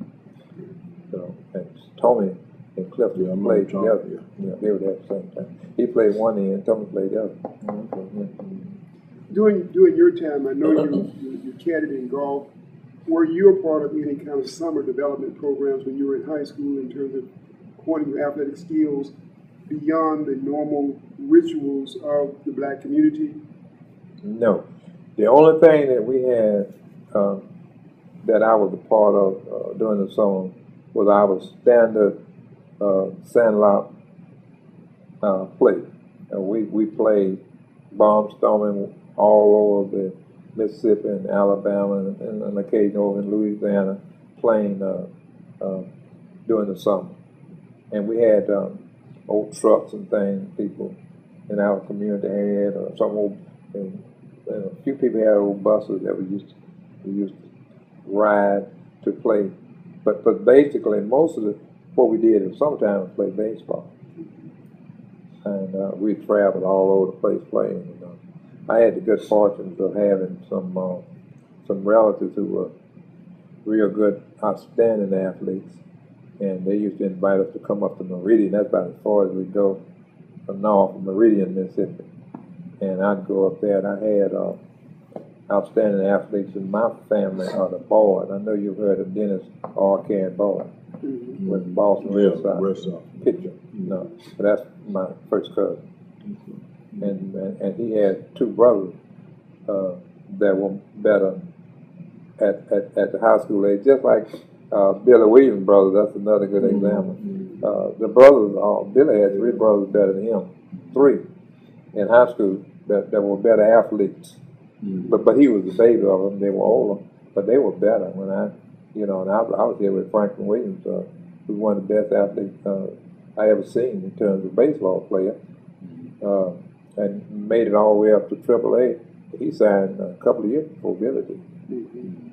So, and Tommy and Clifton played together. Yeah, they were there at the same time. He played one end, Tommy played the other. During your time, I know you caddied in golf. Were you a part of any kind of summer development programs when you were in high school in terms of honing your athletic skills beyond the normal rituals of the black community? No. The only thing that we had that I was a part of during the summer was our standard sandlot play. And we played barnstorming all over the Mississippi and Alabama and an occasion over in Louisiana playing during the summer. And we had old trucks and things people in our community had, or some old, and a few people had old buses that we used to ride to play. But basically, most of what we did in summertime was play baseball, and we traveled all over the place playing. I had the good fortune of having some relatives who were real good, outstanding athletes. And they used to invite us to come up to Meridian. That's about as far as we go north of Meridian, Mississippi. And I'd go up there, and I had outstanding athletes in my family, the Boyd. I know you've heard of Dennis Arcand Boyd, with Boston Red Sox pitcher. No, but that's my first cousin. And he had two brothers that were better at the high school age, just like Billy Williams' brothers. That's another good example. The brothers, Billy had three brothers better than him, three in high school that were better athletes. But he was the baby of them. They were older, but they were better. When and I was here with Franklin Williams, who was one of the best athletes I ever seen in terms of baseball player, and made it all the way up to AAA. He signed a couple of years before Billy did.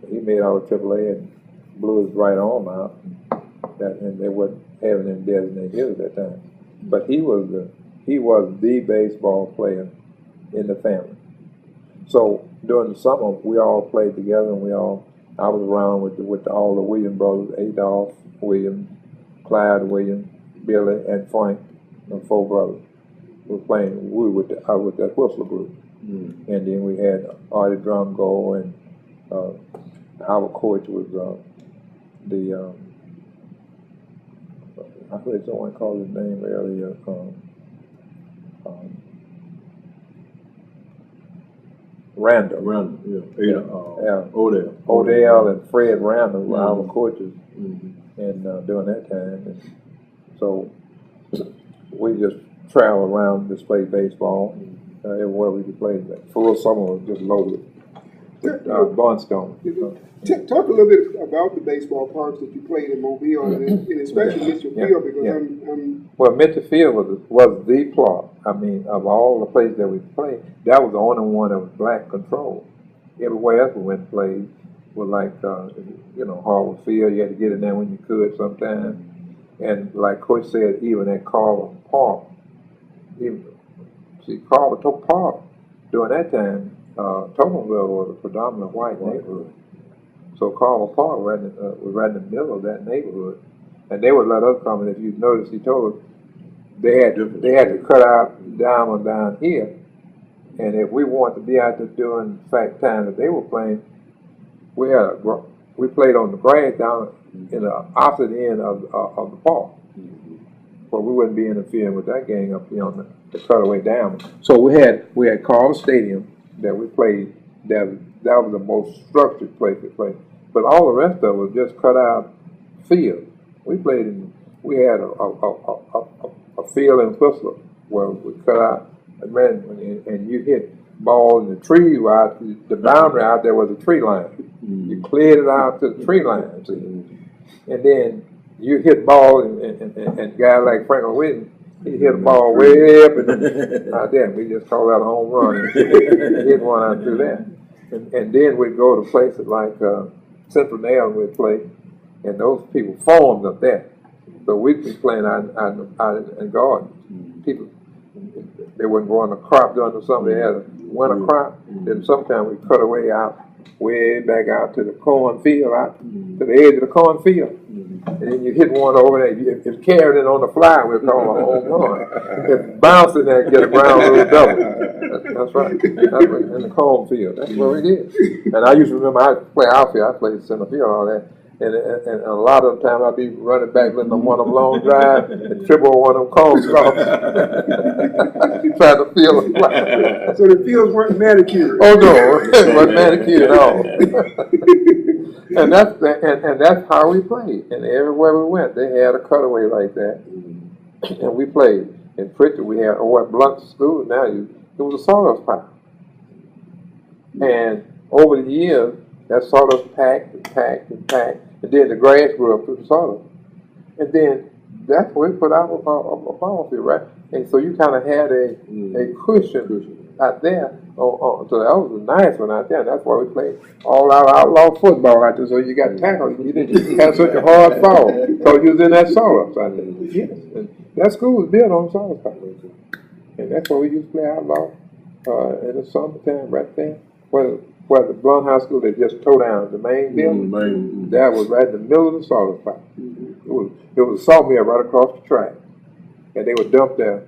He made all the AAA and blew his right arm out, and they weren't having him designated hitter at that time. But he was the baseball player in the family. So during the summer, we all played together, and I was around with all the Williams brothers, Adolph Williams, Clyde Williams, Billy, and Frank, the four brothers. We were playing with that Whistler group. And then we had Artie Drumgo, and our coach was I heard someone call his name earlier. Randall. Odell and Fred Randall were our coaches, and during that time, and so we just traveled around, just played baseball everywhere we could play. Full summer was just loaded with Barnstone. Talk a little bit about the baseball parks that you played in Mobile, and especially Mitchell Field, because well, Mitchell Field was the plot. I mean, of all the places that we played, that was the only one that was black controlled. Everywhere else we went and played was like, Harvard Field. You had to get in there when you could sometimes. And like Coach said, even at Carver Park, Carver Park, during that time, Tokenville was a predominant white neighborhood. So Carver Park was right in the middle of that neighborhood. And they would let us come, and if you notice, he told us they had to cut out diamond down here. And if we wanted to be out there during the fact time that they were playing, we played on the grass down in the opposite end of the park. But we wouldn't be interfering with that gang up here on the cutaway down. So we had Carver Stadium that we played. That was the most structured place to play. But all the rest of it was just cut out field. We had a field in Whistler where we cut out and you hit ball in the trees out. The boundary out there was a tree line. You cleared it out to the tree line, see? And then you hit ball and a guy like Franklin Whitten, he hit a ball way up and out there. We just call that a home run. Hit one out through that. And then we'd go to places like Central Nail and we'd play, and those people formed up there. So we'd be playing out in gardens. People, they wouldn't go on the crop during the summer. They had a winter crop. Then sometimes we cut way back out to the cornfield, out to the edge of the cornfield. And then you hit one over there. If you carried it on the fly, we'd call it a home run. If it bounced in there, get a ground rule double. That's right. That's right. In the cornfield. That's what we did. And I used to remember I play outfield. I played center field, all that. And a lot of the time I'd be running back, letting them one of them long drive and triple one of them cones off. Trying to feel the fly. So the fields weren't manicured. Oh no, it wasn't manicured at all. And that's how we played. And everywhere we went, they had a cutaway like that. And we played. In Pritchard, we had at Blunt School. Now it was a sawdust pile. And over the years, that sawdust packed. And then the grass grew up through the sawdust. And then that's where we put out a ball field, right? And so you kind of had a cushion out there. So that was a nice one out there. And that's why we played all our outlaw football out there. So you got tackled. You didn't have such a hard fall. So you was in that sawdust out there. Yes. And that school was built on sawdust pile. And that's why we used to play outlaw in the summertime right there. Where the Blunt High School, they just tore down the main building. That was right in the middle of the sawdust pile. It was a sawmill right across the track. And they would dump the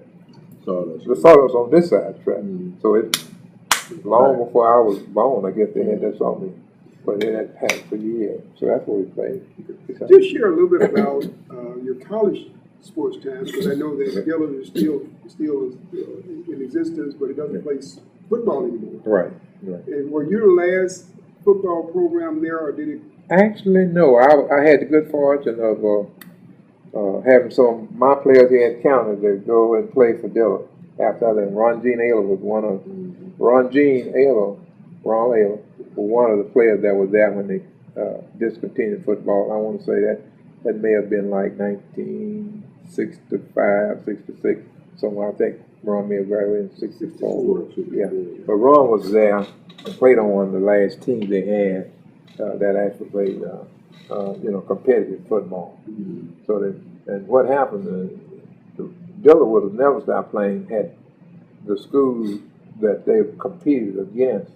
sawdust on this side of the track. So it long before I was born, I guess they had that sawmill. But it had packed for years. So that's what we played. Just share a little bit about your college sports times, because I know that Dillon is still in existence, but it doesn't play football anymore. Right. And were you the last football program there, or did it? Actually, no. I had the good fortune of having some of my players here at County to go and play for Dillon. After I left, Ron Ayler was one of Ron Ayler was one of the players that was there when they discontinued football. I want to say that may have been like 19 65, 66, somewhere. I think Ron may have graduated in 64. 64, Yeah, but Ron was there and played on one of the last teams they had that actually played, competitive football. So that, and what happened, Dillard would have never stopped playing had the schools that they competed against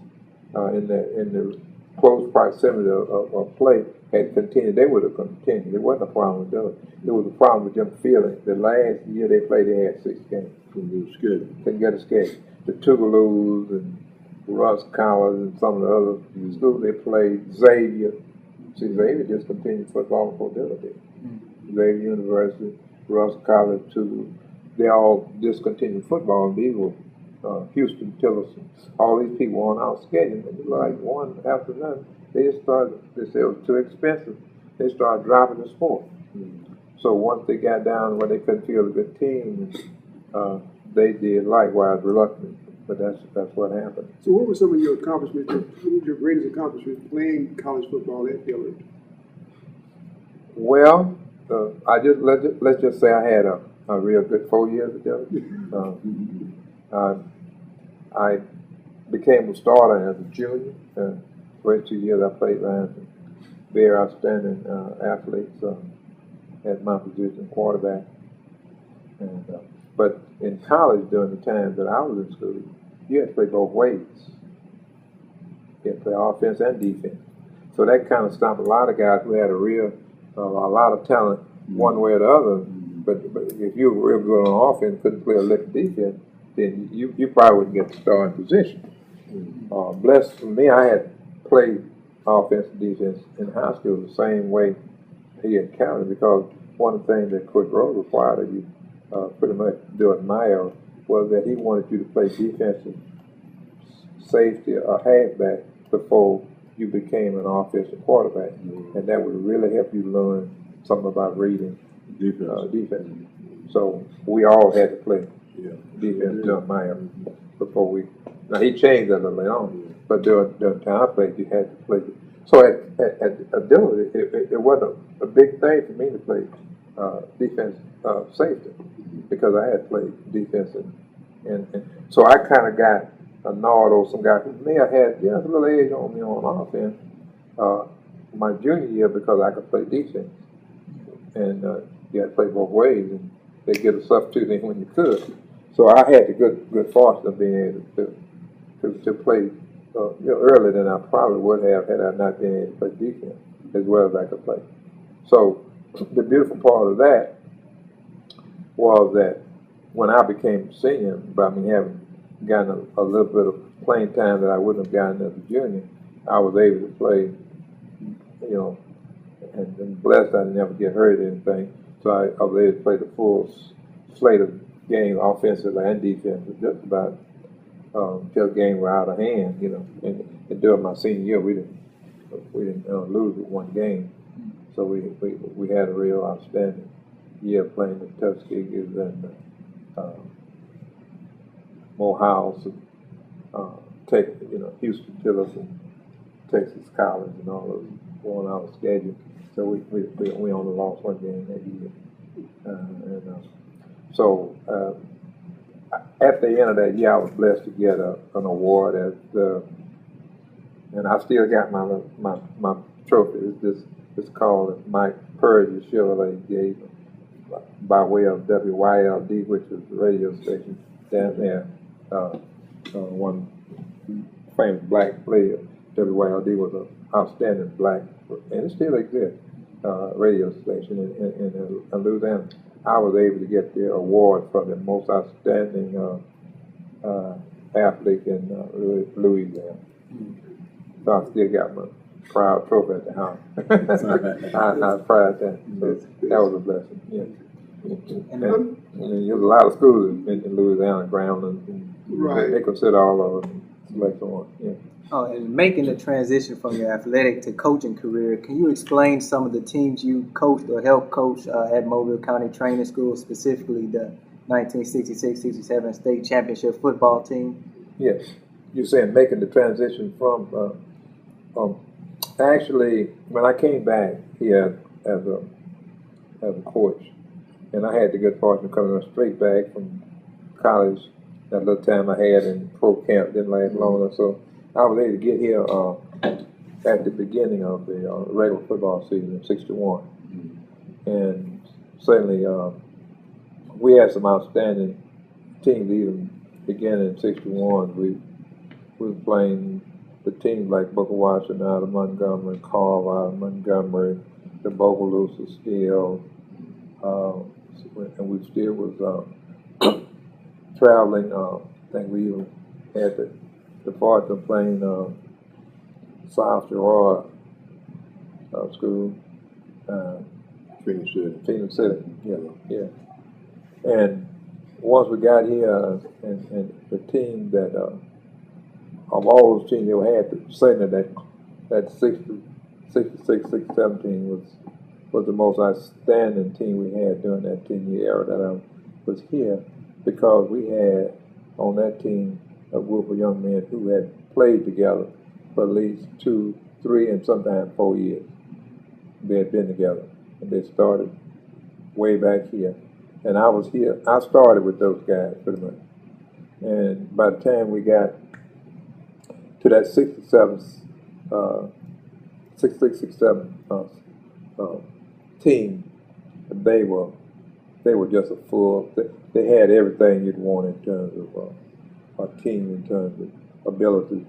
in the close proximity of play had continued. They would have continued. It wasn't a problem with Dillard. It was a problem with them feeling. The last year they played, they had 6 games. Couldn't get a schedule. The Tougaloo's and Russ Collins and some of the other schools they played, Xavier. See, Xavier just continued football before Dillard did. Xavier University, Russ College, Tougaloo. They all discontinued football, and these were Houston, Tillerson. All these people on our schedule. And like one after another, they just started, they said it was too expensive. They started dropping the sport. So once they got down where they couldn't field a good team, they did likewise reluctantly. But that's what happened. So what were some of your accomplishments, your greatest accomplishments playing college football at Dillard? Well, let's just say I had a real good 4 years at Dillard. I became a starter as a junior. First 2 years I played behind some very outstanding athletes at my position, quarterback. But in college, during the time that I was in school, you had to play both ways. You had to play offense and defense. So that kind of stopped a lot of guys who had a lot of talent one way or the other. But if you were real good on offense, couldn't play a lick of defense, then you probably wouldn't get the starting position. Blessed for me, I had played offense and defense in high school the same way he had counted, because one of the things that Coach Rose required of you pretty much do at my era was that he wanted you to play defensive safety or halfback before you became an offensive quarterback. And that would really help you learn something about reading defense. So we all had to play defense during my era before we. Now he changed that a little later on, but during the time I played, you had to play. So at Dillard, it wasn't a big thing for me to play defense safety, because I had played defense, and so I kind of got a nod over some guys who may have had a little edge on me on offense my junior year, because I could play defense, and you had to play both ways, and they get a substitute in when you could. So I had the good fortune of being able to play earlier than I probably would have had I not been able to play defense as well as I could play. So the beautiful part of that was that when I became a senior, by me having gotten a little bit of playing time that I wouldn't have gotten as a junior, I was able to play, and blessed I didn't ever get hurt or anything. So I was able to play the full slate of games, offensive and defensive, just about until games were out of hand, And during my senior year, we didn't lose with one game. So we had a real outstanding year playing the Tuskegee and Morehouse and Houston Tillerson, Texas College, and all those on our schedule. So we only lost one game that year, so at the end of that year, I was blessed to get an award and I still got my trophy. It's called Mike Purdy Chevrolet gave by way of WYLD, which is the radio station down there. One famous black player, WYLD, was an outstanding black, and it still exists, radio station in Louisiana. I was able to get the award for the most outstanding athlete in Louisiana. So I still got my proud trophy at the house. I was proud of that. So that was a blessing. Yeah. And there's a lot of schools in Louisiana, Grambling, and they consider all of them select on. Yeah. Oh, and making the transition from your athletic to coaching career, can you explain some of the teams you coached or helped coach at Mobile County Training School, specifically the 1966-67 state championship football team? Yes. You're saying making the transition from, actually, when I came back here as a coach, and I had the good fortune of coming straight back from college. That little time I had in pro camp didn't last long, so I was able to get here at the beginning of the regular football season in '61, and certainly we had some outstanding teams even beginning in '61. We were playing the teams like Booker Washington out of Montgomery, Carl out of Montgomery, the Bogalusa still, and we still was traveling. I think we even had the fortune of playing South Gerard school. Phoenix City, yeah. And once we got here, and the team that of all those teams that we had, certainly that 66, 67 team was the most outstanding team we had during that 10-year era that I was here, because we had on that team a group of young men who had played together for at least 2, 3, and sometimes 4 years. They had been together, and they started way back here. And I was here. I started with those guys pretty much. And by the time we got to that 67, 66, 67 team, they were just a full. They had everything you'd want in terms of a team, in terms of ability,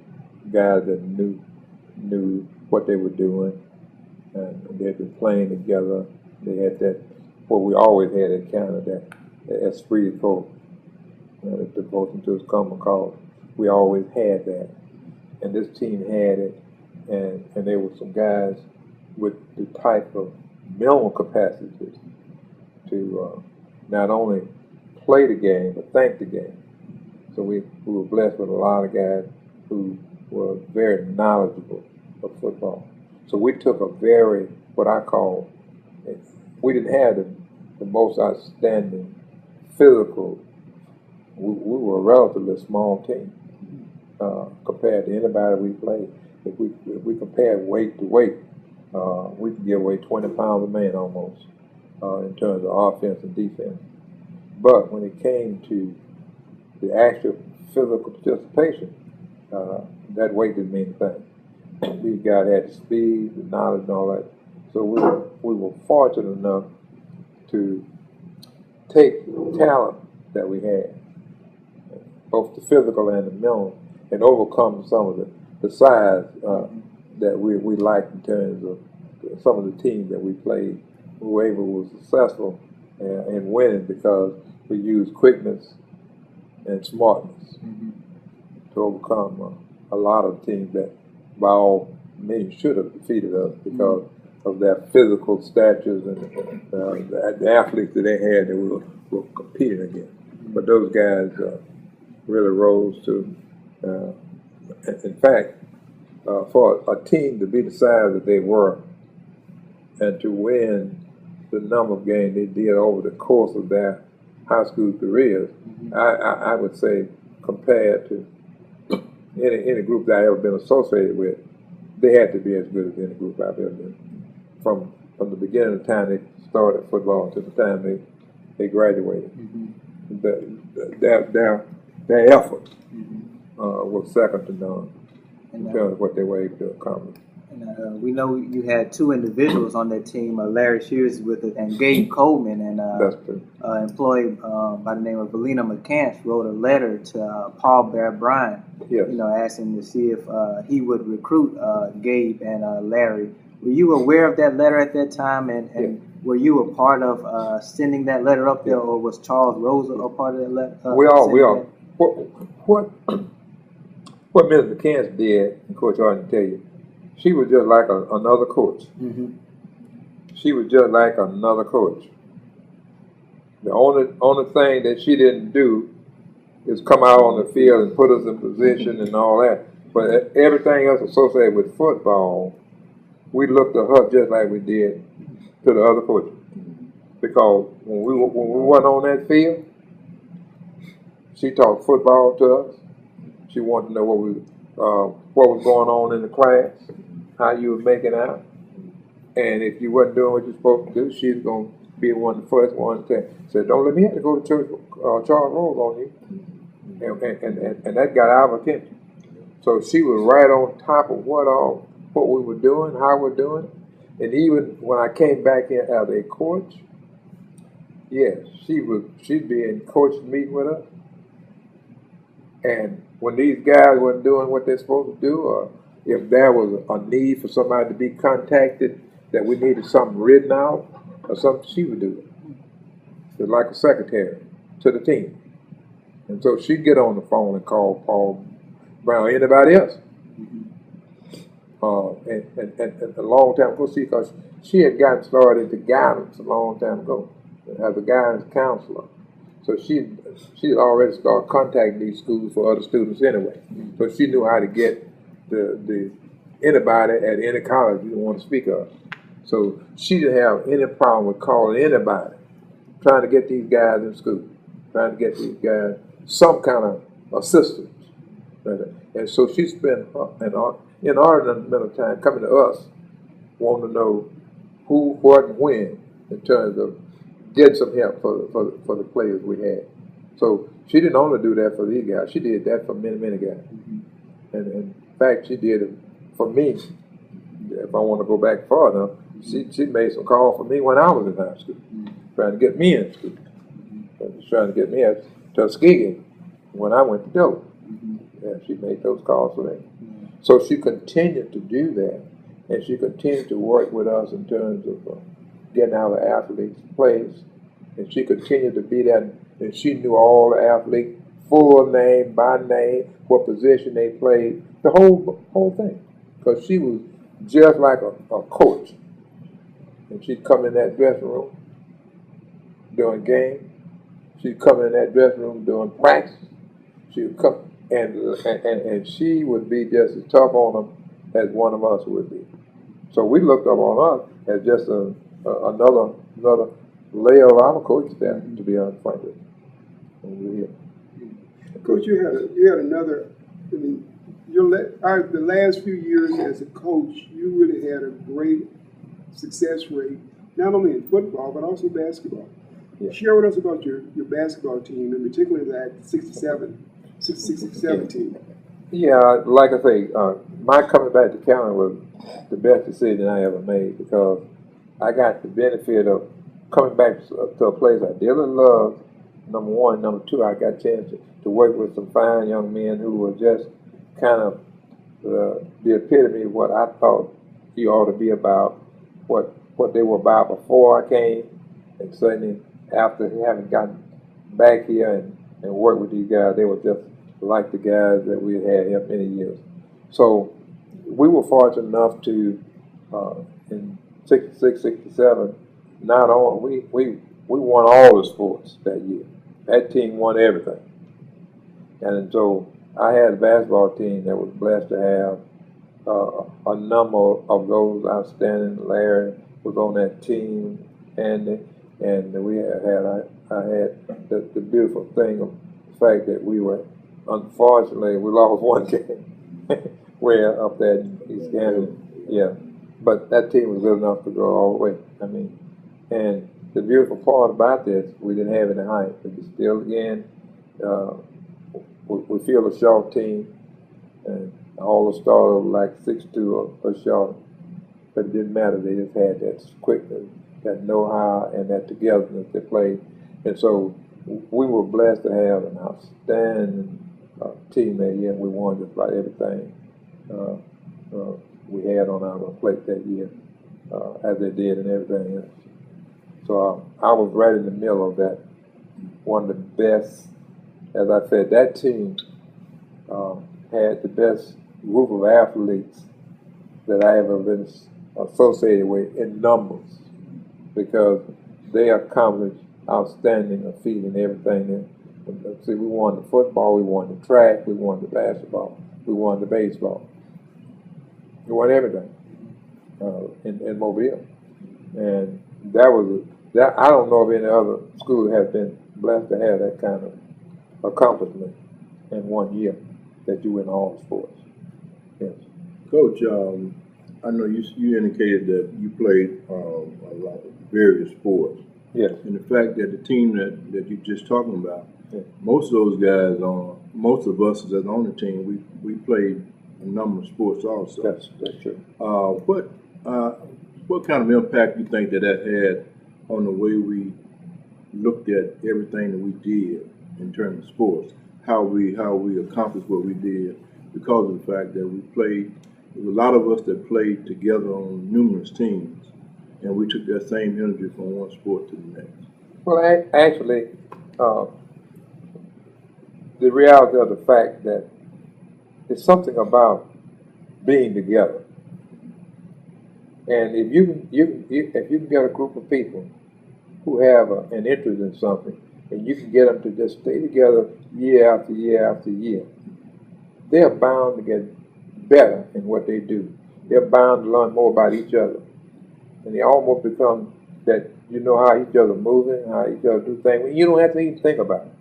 guys that knew what they were doing, and they had been playing together. They had that. What we always had in Canada, that esprit de corps, that devotion to its common cause. We always had that, and this team had it, and there were some guys with the type of mental capacities to not only play the game but think the game. So we were blessed with a lot of guys who were very knowledgeable of football. So we took a very, what I call, we didn't have the most outstanding physical. We were a relatively small team compared to anybody we played. If we compared weight to weight, we could give away 20 pounds a man almost in terms of offense and defense. But when it came to the actual physical participation, that weight didn't mean a thing. These guys had the speed, the knowledge, and all that. So we were fortunate enough to take the talent that we had, both the physical and the mental, and overcome some of the size that we liked in terms of some of the teams that we played. We were able to be successful in winning because we used quickness and smartness to overcome a lot of teams that by all means should have defeated us because of their physical statures and the athletes that they had that we were competing against. But those guys really rose to, in fact, for a team to be the size that they were and to win the number of games they did over the course of their high school careers, I would say compared to any group that I've ever been associated with, they had to be as good as any group I've ever been. From the beginning of the time they started football to the time they graduated, their effort was second to none in terms of what they were able to accomplish. And we know you had two individuals on that team, Larry Shears with it, and Gabe Coleman, and employee by the name of Valina McCants wrote a letter to Paul Bear Bryant, asking to see if he would recruit Gabe and Larry. Were you aware of that letter at that time, and were you a part of sending that letter up there, or was Charles Rosa a part of that letter? We all. What Ms. McCants did, and Coach Harden tell you, she was just like another coach. She was just like another coach. The only thing that she didn't do is come out on the field and put us in position and all that. But everything else associated with football, we looked at her just like we did to the other coaches. Because when we went on that field, she talked football to us. She wanted to know what was going on in the class, how you were making out, and if you wasn't doing what you're supposed to do, she's going to be one of the first ones to say, don't let me have to go to church, Charles Rose on you. And that got our attention. So she was right on top of what we were doing, how we're doing. And even when I came back in as a coach, yes, she'd be in coach meeting with us. And when these guys weren't doing what they're supposed to do, or if there was a need for somebody to be contacted, that we needed something written out or something, she would do it. Just like a secretary to the team. And so she'd get on the phone and call Paul Brown or anybody else. And a long time ago, because she had gotten started into guidance a long time ago as a guidance counselor. So she had already started contacting these schools for other students anyway. So she knew how to get the anybody at any college you want to speak of. So she didn't have any problem with calling anybody, trying to get these guys in school, trying to get these guys some kind of assistance. Right? And so she spent an inordinate amount of time coming to us, wanting to know who, what, and when in terms of getting some help for the players we had. So she didn't only do that for these guys. She did that for many, many guys. And in fact, she did it for me. If I want to go back far enough, she made some calls for me when I was in high school, trying to get me in school. Trying to get me at Tuskegee when I went to Dillon. Yeah, she made those calls for that. So she continued to do that, and she continued to work with us in terms of getting our athletes plays, and she continued to be that, and she knew all the athletes, full name, by name, what position they played, the whole thing, because she was just like a coach, and she'd come in that dressing room during games, she'd come in that dressing room during practice, she would come, and she would be just as tough on them as one of us would be. So we looked up on us as just another layer of our coaching staff, to be honest, frankly. Coach, you had another. I mean, the last few years as a coach, you really had a great success rate, not only in football but also basketball. Yeah. Share with us about your basketball team, and particularly that 67 team. Yeah, like I say, my coming back to county was the best decision I ever made, because I got the benefit of coming back to a place I dearly loved, number one. Number two, I got a chance to work with some fine young men who were just kind of the epitome of what I thought you ought to be about, what they were about before I came, and certainly after having gotten back here and worked with these guys, they were just like the guys that we had here many years. So we were fortunate enough to, in 66, 67, not only, we won all the sports that year. That team won everything. And so I had a basketball team that was blessed to have a number of those outstanding. Larry was on that team, and we I had the beautiful thing of the fact that we were, unfortunately, we lost one game way up there in East Canada. Yeah, but that team was good enough to go all the way. I mean, and the beautiful part about this, we didn't have any height, but still, again, we feel a short team, and all the starters were like 6'2" or shorter, but it didn't matter. They just had that quickness, that know-how, and that togetherness they played. And so we were blessed to have an outstanding team that year, and we won just about everything we had on our plate that year, as they did and everything else. So I was right in the middle of that. One of the best, as I said, that team had the best group of athletes that I ever been associated with in numbers, because they accomplished outstanding feat in everything. See, we won the football, we won the track, we won the basketball, we won the baseball. We won everything in Mobile, and that I don't know if any other school has been blessed to have that kind of accomplishment in 1 year, that you win all the sports. Yes. Coach, I know you indicated that you played a lot of various sports. Yes. And the fact that the team that you're just talking about, Yeah. most of those guys most of us that's on the team, we played a number of sports also. That's true. What kind of impact you think that had on the way we looked at everything that we did in terms of sports? How we accomplished what we did because of the fact that we played. There was a lot of us that played together on numerous teams, and we took that same energy from one sport to the next. Well, actually, the reality of the fact that it's something about being together. And if if you can get a group of people who have an interest in something, and you can get them to just stay together year after year after year, they are bound to get better in what they do. They're bound to learn more about each other, and they almost become that you know how each other moving, how each other do things. You don't have to even think about it.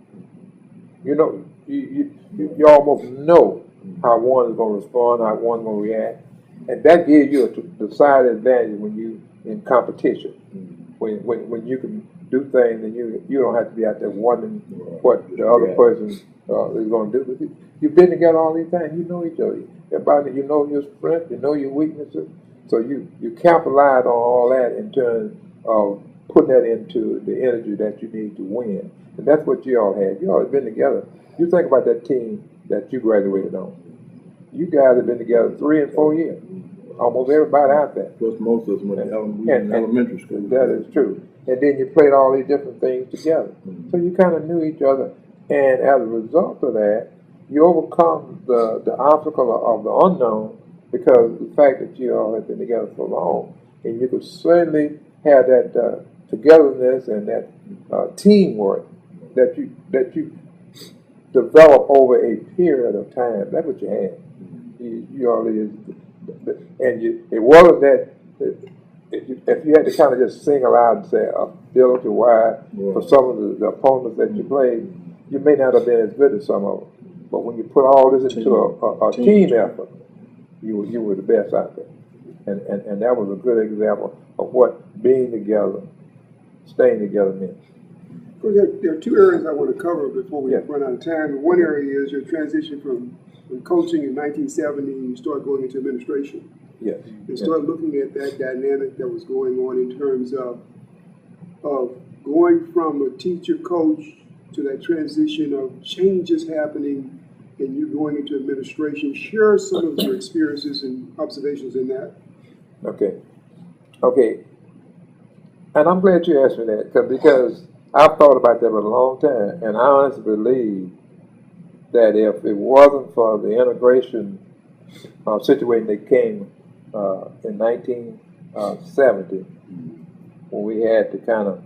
You know, you almost know how one is going to respond, how one's going to react, and that gives you a decided advantage when you in competition. When you can do things and you don't have to be out there wondering what the other person is going to do. You've been together all these times. You know each other. Everybody, you know your strengths, you know your weaknesses. So you capitalize on all that in terms of putting that into the energy that you need to win. And that's what you all had. You all have been together. You think about that team that you graduated on. You guys have been together 3 and 4 years. Almost everybody out there. Plus, most of us went to elementary school. That is true. And then you played all these different things together. So you kind of knew each other. And as a result of that, you overcome the obstacle of the unknown because of the fact that you all have been together for long. And you could certainly have that togetherness and that teamwork that you develop over a period of time. That's what you had. You all is. And it wasn't that if you had to kind of just sing aloud and say ability wide for some of the opponents that you played, you may not have been as good as some of them. But when you put all this into a team effort, you were the best out there. And that was a good example of what being together, staying together meant. There are 2 areas I want to cover before we run out of time. One area is your transition from coaching in 1970, you start going into administration. Yes. And start looking at that dynamic that was going on in terms of going from a teacher coach to that transition of changes happening and you going into administration. Share some of your experiences and observations in that. Okay. And I'm glad you asked me that because I've thought about that for a long time, and I honestly believe that if it wasn't for the integration situation that came in 1970, when we had to kind of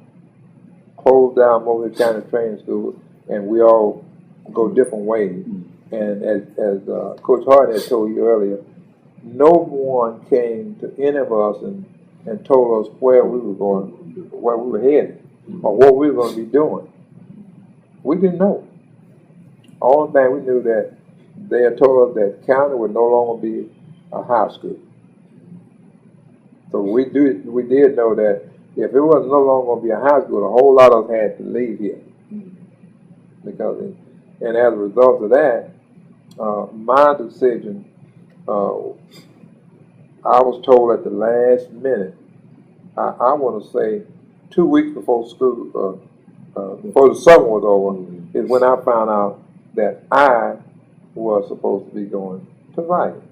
close down Mobile County Training School, and we all go different ways. And as Coach Hart had told you earlier, no one came to any of us and told us where we were going, where we were headed, or what we were going to be doing. We didn't know. Only thing we knew that they had told us that county would no longer be a high school. So we did know that if it was no longer going to be a high school, a whole lot of us had to leave here. And as a result of that, my decision, I was told at the last minute, I want to say 2 weeks before school, before the summer was over, is when I found out that I was supposed to be going to Viking.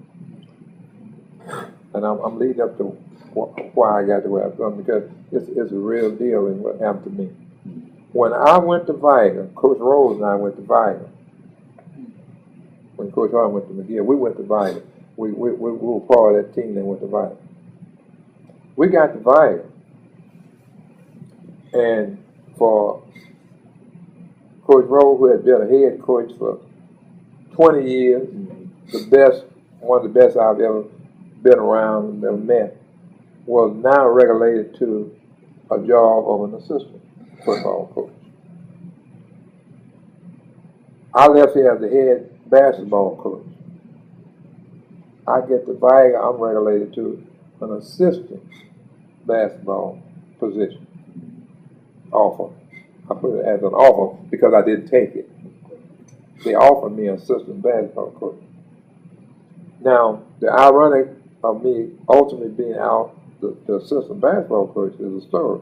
And I'm leading up to why I got to where I've gone, because it's a real deal in what happened to me. When I went to Viking, Coach Rose and I went to Viking. When Coach Hart went to McGill, we went to Viking. We were part of that team that went to Viking. We got to Viking. And for Coach Rose, who had been a head coach for 20 years, one of the best I've ever been around and ever met, was now regulated to a job of an assistant football coach. I left here as the head basketball coach. I get to Viking, I'm regulated to an assistant basketball position. offer. I put it as an offer because I didn't take it. They offered me an assistant basketball coach. Now, the ironic of me ultimately being out the assistant basketball coach is a story.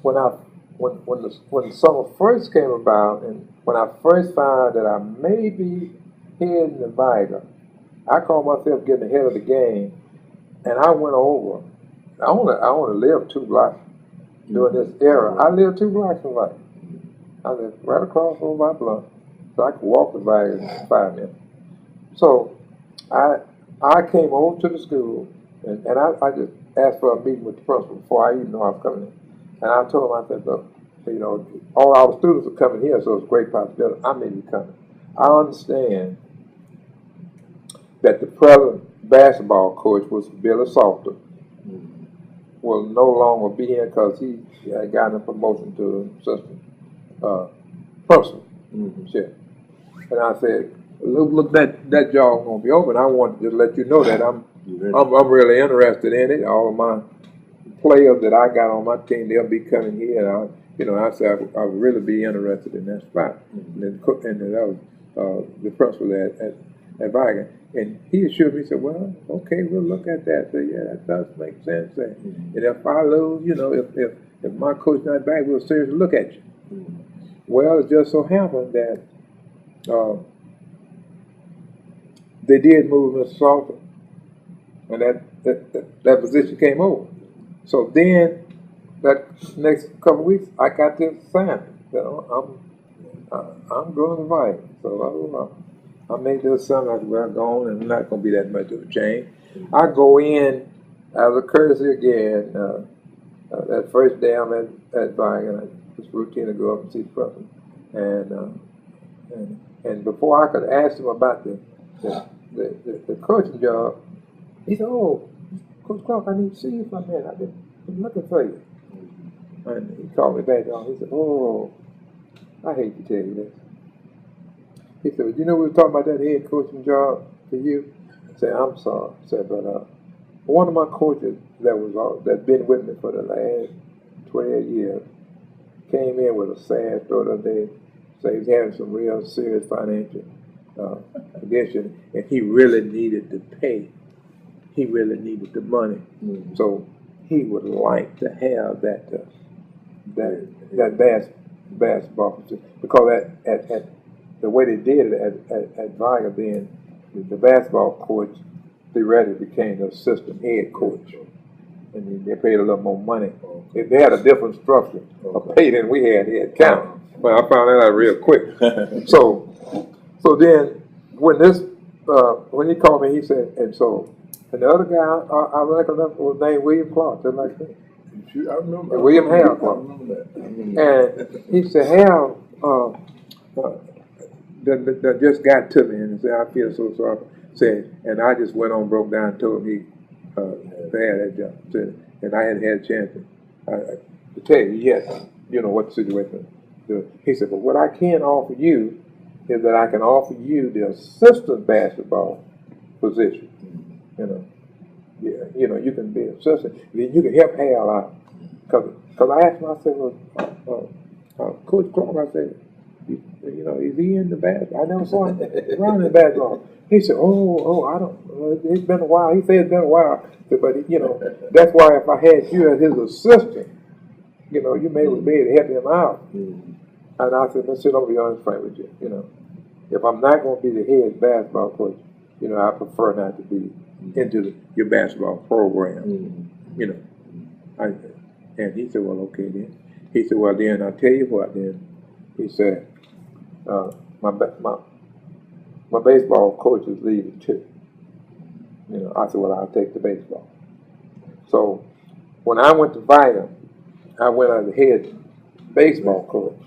When the summer first came about, and when I first found that I may be heading to Viga, I called myself getting ahead of the game, and I went over. I only lived 2 blocks during this era. I lived 2 blocks from Viga. I lived right across from my block, so I could walk to Viga in 5 minutes. So I came over to the school, and I just asked for a meeting with the principal before I even knew I was coming in. And I told him, I said, look, you know, all our students are coming here, so it's a great possibility I may be coming. I understand that the present basketball coach was Billy Salter, will no longer be here because he had gotten a promotion to assistant principal. Yeah. And I said, look, that job gonna be open. I want to just let you know that I'm really interested in it. All of my players that I got on my team, they'll be coming here. And I said I would really be interested in that spot. And then that was the principal at Viga. And he assured me, he said, well, okay, we'll look at that. So yeah, that does make sense. And if I lose, if my coach not back, we'll seriously look at you. Well, it just so happened that they did move Mr. Salter, and that position came over. So then, that next couple of weeks, I got this assignment that I'm going to Viga. So I made this assignment. I said, well, I'm going, and not going to be that much of a change. I go in as a courtesy again. That first day I'm at Viga, and I just routine to go up and see the president. And before I could ask him about the coaching job, he said, "Oh, Coach Clark, I need to see you for a minute. I've been looking for you." And he called me back on. He said, "Oh, I hate to tell you this." He said, "Well, you know we were talking about that head coaching job for you?" I said, "I'm sorry." I said, "But one of my coaches that's been with me for the last 12 years came in with a sad story the other day. So he's having some real serious financial condition, and he really needed to pay. He really needed the money. So he would like to have that basketball position, because at the way they did it at Viga, then the basketball coach theoretically became the assistant head coach, and they paid a little more money. They had a different structure of pay than we had here at county. Well, I found that out real quick. So then when he called me, he said, and the other guy I recognized was named William Clark, just like that. I remember. William Hale Clark. I remember that. And he said, Hal, that just got to me, and said, I feel so sorry. Said, and I just went on, broke down, and told him he had that job. Said, and I hadn't had a chance to tell you yet, what the situation is. He said, but what I can offer you is that I can offer you the assistant basketball position. You can be an assistant. Then you can help Hal out. Because I asked him, I said, Coach Clark, I said, is he in the basketball? I never saw him around in the basketball. He said, I don't, it's been a while. He said it's been a while. But, that's why if I had you as his assistant, you may be able to help him out. And I said, let's sit over, be honest, frank with you. If I'm not going to be the head basketball coach, I prefer not to be into your basketball program. And he said, well, okay then. He said, well, then I'll tell you what then. He said, my baseball coach is leaving too. I said, well, I'll take the baseball. So when I went to Viga, I went as the head baseball coach,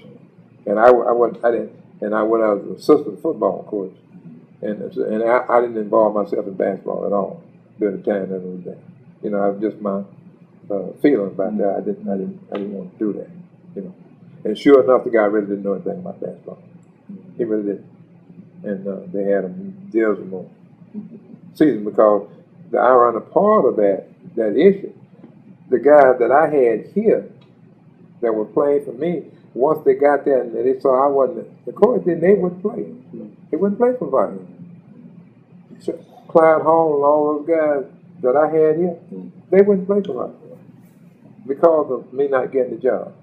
and I went as the assistant football coach, and I didn't involve myself in basketball at all during the time that I was there. I was just my feeling about that. I didn't want to do that. And sure enough, the guy really didn't know anything about basketball. He really didn't. And they had a dismal season, because the ironic part of that issue, the guy that I had here that were playing for me, once they got there and they saw I wasn't the coach, then they wouldn't play. They wouldn't play for Viking. So Clyde Hall and all those guys that I had here, they wouldn't play for Viking because of me not getting the job.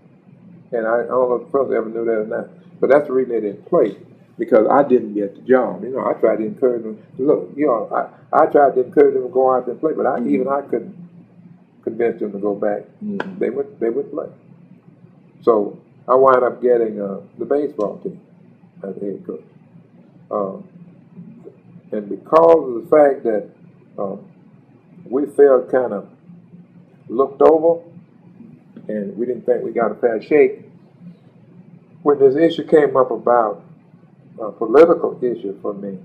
And I don't know if the president ever knew that or not, but that's the reason they didn't play, because I didn't get the job. You know, I tried to encourage them. Look, you know, I tried to encourage them to go out there and play, but I couldn't convince them to go back. They would play. So I wound up getting the baseball team as head coach, and because of the fact that we felt kind of looked over, and we didn't think we got a fair shake. When this issue came up about a political issue for me,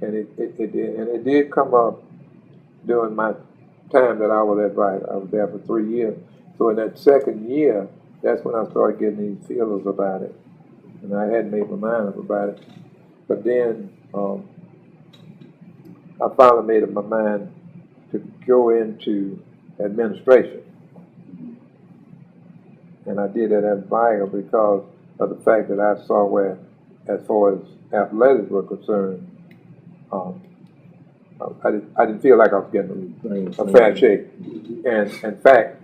and it did come up during my time that I was at Vice. I was there for 3 years. So in that second year, that's when I started getting these feelers about it, and I hadn't made my mind up about it. But then I finally made up my mind to go into administration. And I did that at Vigo because of the fact that I saw where, as far as athletics were concerned, I didn't feel like I was getting a fair shake. And in fact,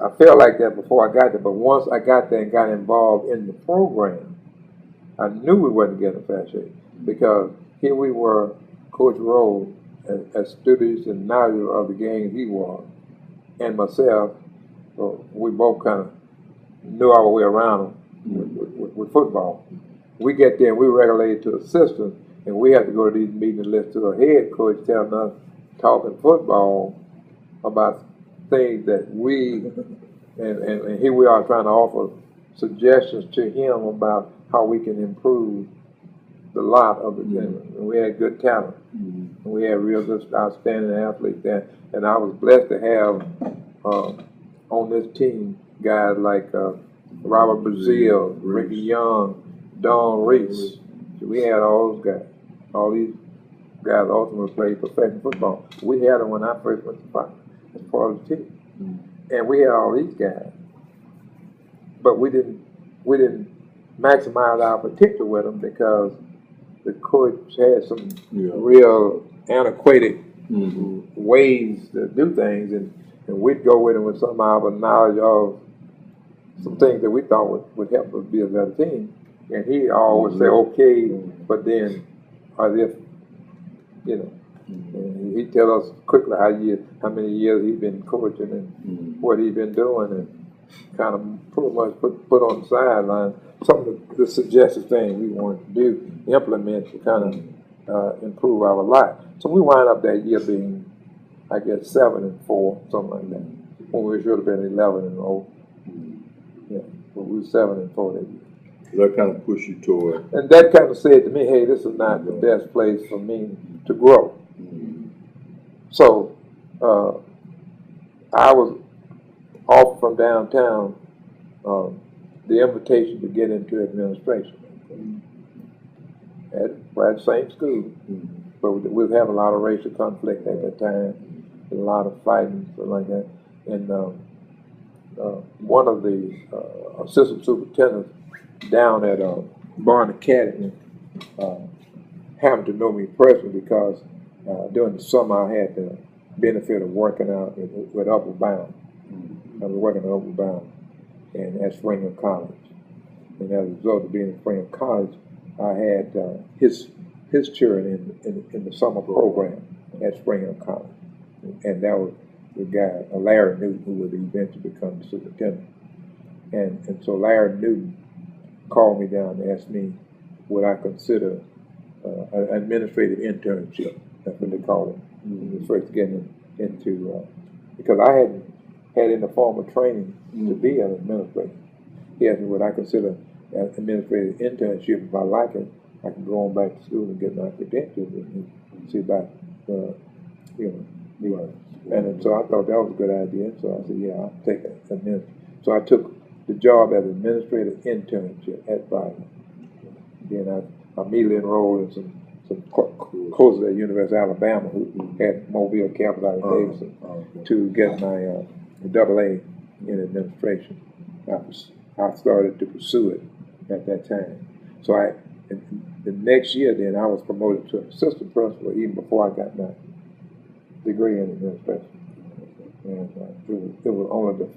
I felt like that before I got there, but once I got there and got involved in the program, I knew we wasn't getting a fair shake, because here we were, Coach Rose, as students and knowledge of the game he was, and myself, we both kind of knew our way around with football. We get there and we regulated to assistants, and we have to go to these meetings and listen to a head coach telling us, talking football about things that we, and here we are trying to offer suggestions to him about how we can improve the lot of the team. And we had good talent. And we had real good, outstanding athletes there. And I was blessed to have on this team guys like Robert Brazil, Ricky Young, Don Reese. So we had all those guys. All these guys ultimately played professional football. We had them when I first went to Fox as part of the team. And we had all these guys. But we didn't maximize our potential with them because the coach had some real antiquated ways to do things, and we'd go with him with some of our knowledge of some things that we thought would help us be a better team. And he always say, okay, but then as if, you know, and he'd tell us quickly how many years he'd been coaching and what he'd been doing, and kind of pretty much put on the sideline some of the suggested things we wanted to do, implement to kind of improve our life. So we wound up that year being, I guess, 7-4, something like that. When we should have been 11-0. Yeah, but we were 7-4 that year. That kind of pushed you toward. And that kind of said to me, hey, this is not the best place for me to grow. So I was off from downtown, the invitation to get into administration at the same school. But we was having a lot of racial conflict at that time, and a lot of fighting, something like that. And one of the assistant superintendents down at Barn Academy happened to know me personally because during the summer I had the benefit of working out with Upward Bound. I was working at Upward Bound and at Springham College. And as a result of being at Springham College, I had his children in the summer program at Springham College. And that was the guy, Larry Newton, who would eventually become the superintendent. And so Larry Newton called me down and asked me would I consider an administrative internship. That's what they call it. When we first getting into, because I hadn't had any formal training to be an administrator. He asked me would I consider an administrative internship. If I like it, I can go on back to school and get my credentials and see about, And so I thought that was a good idea. So I said, yeah, I'll take it. So I took the job as administrative internship at Biden. Then I immediately enrolled in some courses at University of Alabama, who had Mobile campus out of Davidson, to get my AA in administration. I started to pursue it at that time. So the next year then I was promoted to assistant principal even before I got my degree in administration. And it was only the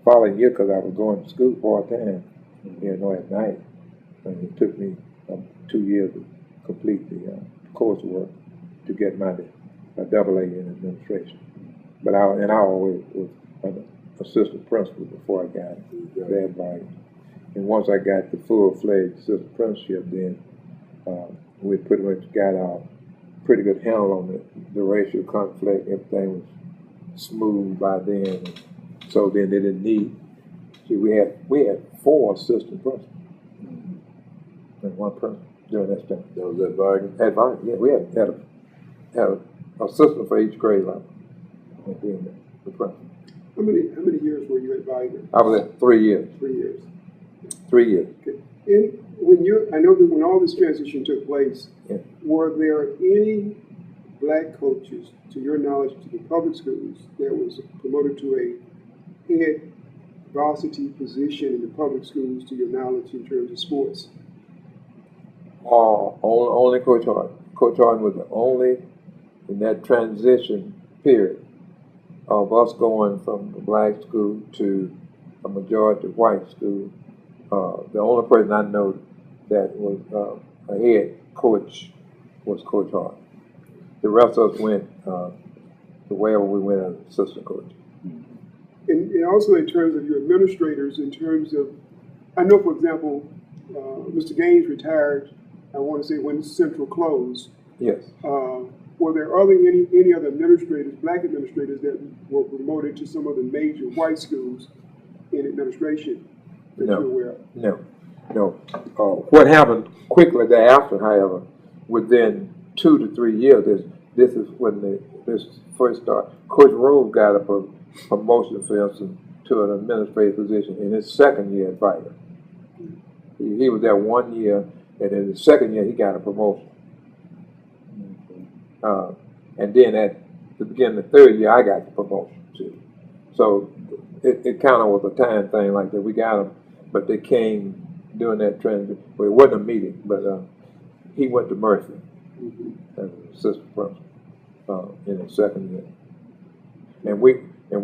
following year because I was going to school part-time, at night. And it took me 2 years to complete the coursework to get my double A in administration. But I always was an assistant principal before I got that advice. And once I got the full-fledged assistant principalship, then we pretty much got a pretty good handle on the racial conflict. Everything was smooth by then. And so then they didn't need. See, we had 4 assistant principals and 1 principal during that time. That was at Vargas? At Vargas, yeah, we had an assistant for each grade level. And then the principal. How many years were you at Vargas? I was at 3 years. 3 years. 3 years. Okay. And I know that when all this transition took place, Yeah. were there any black coaches, to your knowledge, to the public schools that was promoted to a head varsity position in the public schools, to your knowledge, in terms of sports? Only Coach Harden. Coach Harden was the only in that transition period of us going from a black school to a majority white school. The only person I know that was a head coach was Coach Harden. The rest of us went to wherever we went as assistant coach. And also in terms of your administrators, in terms of, I know, for example, Mr. Gaines retired, I want to say when Central closed. Yes. Were there any other administrators, black administrators, that were promoted to some of the major white schools in administration that you're aware of? No. What happened quickly thereafter, however, within 2 to 3 years, this is when this first started. Coach Rove got a promotion, for instance, to an administrative position in his second year at Vita. He was there 1 year, and in the second year he got a promotion. And then at the beginning of the third year, I got the promotion too. So it kind of was a time thing like that. We got them, but they came during that transition. Well, it wasn't a meeting, but he went to Murphy as an assistant principal in his second year. And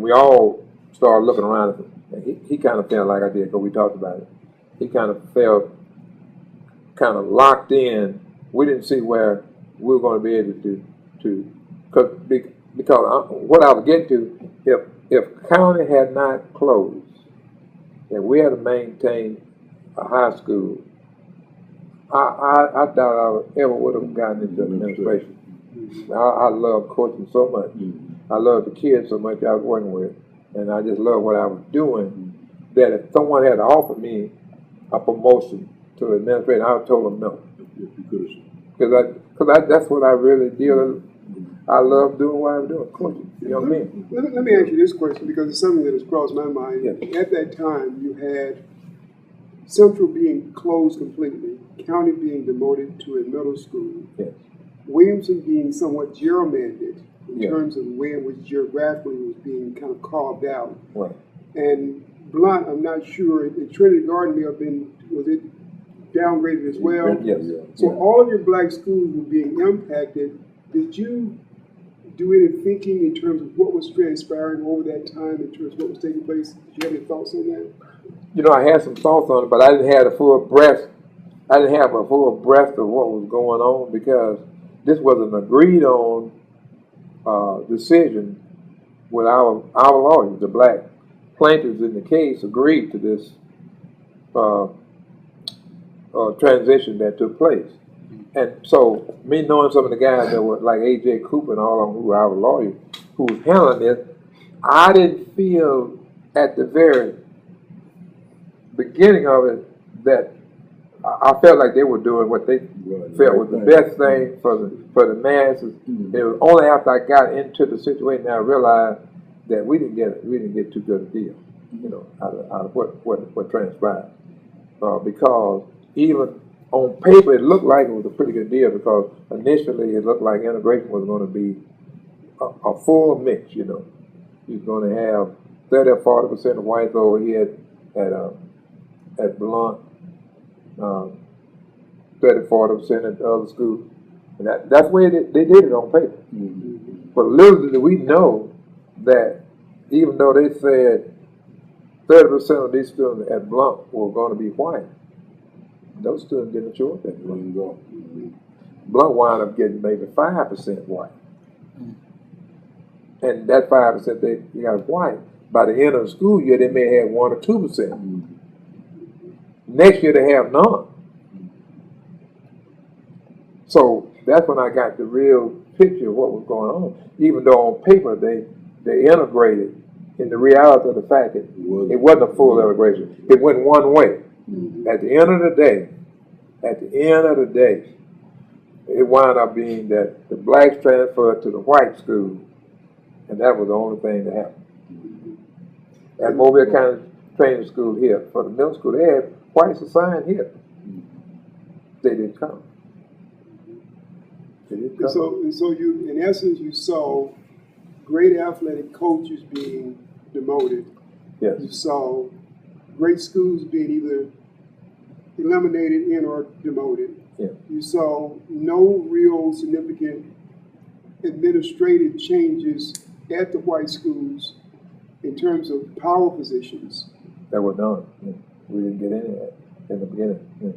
we all started looking around. And he kind of felt like I did, because we talked about it. He kind of felt kind of locked in. We didn't see where we were going to be able to because what I was getting to, if county had not closed, and we had to maintain a high school, I doubt I ever would have gotten into administration. I love coaching so much. I love the kids so much I was working with, and I just love what I was doing, that if someone had offered me a promotion to administrator, I would have told them no. Because that's what I really did. I love doing what I'm doing, coaching. You know what I mean? Let me ask you this question, because it's something that has crossed my mind. Yes. At that time, you had Central being closed completely, County being demoted to a middle school, Yes. Williamson being somewhat gerrymandered in Yeah. terms of the way in which geographically was being kind of carved out. Right. And Blunt, I'm not sure, Trinity Garden may have been, was it downgraded as well? Yes. So all of your black schools were being impacted. Did you do any thinking in terms of what was transpiring over that time, in terms of what was taking place? Did you have any thoughts on that? You know, I had some thoughts on it, but I didn't have a full breadth of what was going on, because this was an agreed on decision with our lawyers. The black plaintiffs in the case agreed to this transition that took place. And so, me knowing some of the guys that were like A.J. Cooper and all of them, who were our lawyers, who was handling this, I didn't feel at the very beginning of it that I felt like they were doing what they felt was the best thing for the masses. It was only after I got into the situation that I realized that we didn't get too good a deal, out of what transpired, because even on paper, it looked like it was a pretty good deal, because initially it looked like integration was going to be a full mix. You're going to have 30 or 40% of whites over here at Blunt, 30-40% at the other schools. And that's the way they did it on paper. But little did we know that even though they said 30% of these students at Blunt were going to be white, those students didn't show up at Blunt. Blunt wound up getting maybe 5% white. And that 5% they got white. By the end of the school year, they may have 1 or 2%. Next year, they have none. So that's when I got the real picture of what was going on. Even though on paper they integrated, in the reality of the fact that it wasn't a full integration. It went one way. At the end of the day, it wound up being that the blacks transferred to the white school, and that was the only thing that happened. At Mobile County Training School here, for the middle school, they had whites assigned here. They didn't come. And so you, in essence, you saw great athletic coaches being demoted. Yes. You saw great schools being either eliminated and or demoted. Yeah. You saw no real significant administrative changes at the white schools in terms of power positions. That were done. Yeah. We didn't get any of that in the beginning. Yeah.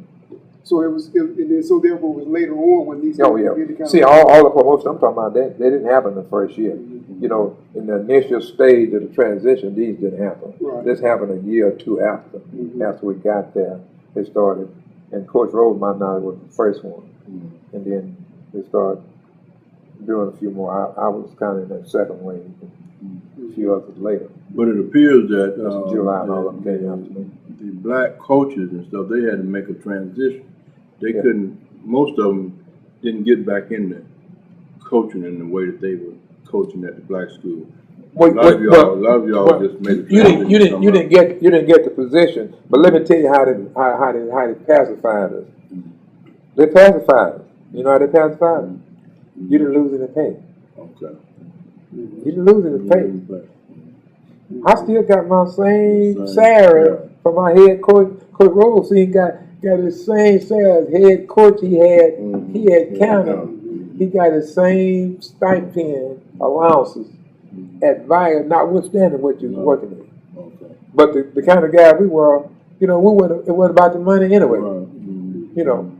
So so therefore it was later on when these really See, all the promotions I'm talking about, they didn't happen the first year. You know, in the initial stage of the transition, these didn't happen. Right. This happened a year or two after. After we got there, they started, and Coach Rose, my knowledge, was the first one. And then they started doing a few more. I was kind of in that second wave, a few others later. But it appears that July and all of them came after me. The black coaches and stuff, they had to make a transition. They couldn't, most of them didn't get back into coaching in the way that they were coaching at the black school. A lot of y'all just made a transition. You didn't get the position, but let me tell you how they pacified us. They pacified us. You know how they pacified us? You didn't lose any pay. Okay. You didn't lose any pay. I still got my same salary from my head coach. Coach Rose, he got his same salary as head coach he had counted. He got his same stipend allowances at Via, notwithstanding what you was working in. Okay. But the kind of guy we were, you know, it wasn't about the money anyway. You know,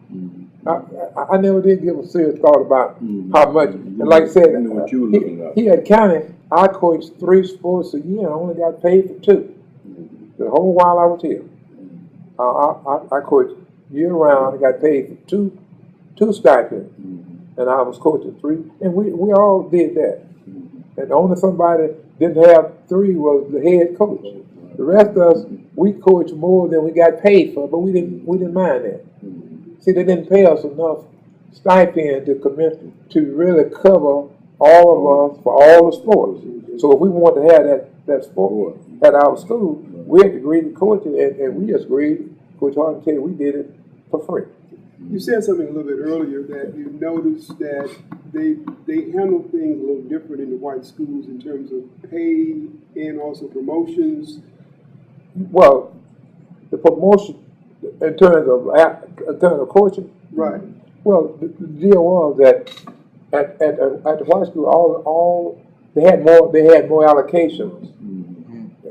I never did give a serious thought about how much. And like I said, he had counted. I coached 3 sports a year and I only got paid for 2. The whole while I was here. I coached year round. I got paid for two stipends. And I was coaching 3. And we all did that. And the only somebody didn't have 3 was the head coach. The rest of us, we coached more than we got paid for, but we didn't mind that. See, they didn't pay us enough stipend to really cover all of us for all the sports. So if we wanted to have that sport at our school, we had to agree to coach it, and we just agreed. Coach Hart tell you we did it for free. You said something a little bit earlier that you noticed that they handle things a little different in the white schools in terms of pay and also promotions. Well, the promotion in terms of coaching, right? Well, the deal was that at the white school, all they had more allocations.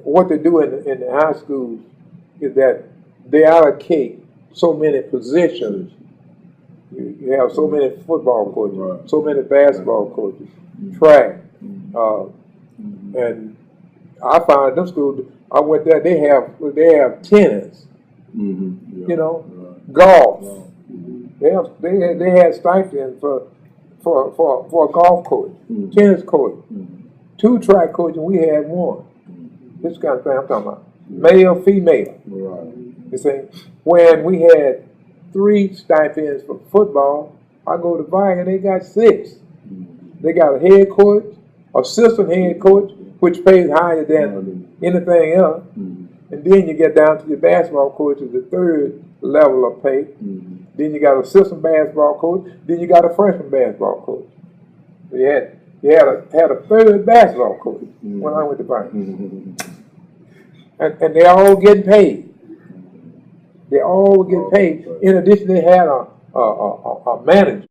What they do in the high schools is that they allocate so many positions. You have so many football coaches, so many basketball coaches, track, and I found them schools. I went there. They have tennis, you know, golf. They had stipends for a golf coach, tennis coach, 2 track coaches. We had 1. This kind of thing I'm talking about. Male, female. You see, when we had 3 stipends for football, I go to Via and they got 6. They got a head coach, assistant head coach, which pays higher than anything else. And then you get down to your basketball coach is the 3rd level of pay. Then you got assistant basketball coach. Then you got a freshman basketball coach. So you had a 3rd basketball coach when I went to Via. and they all getting paid. They all were getting paid. In addition, they had a manager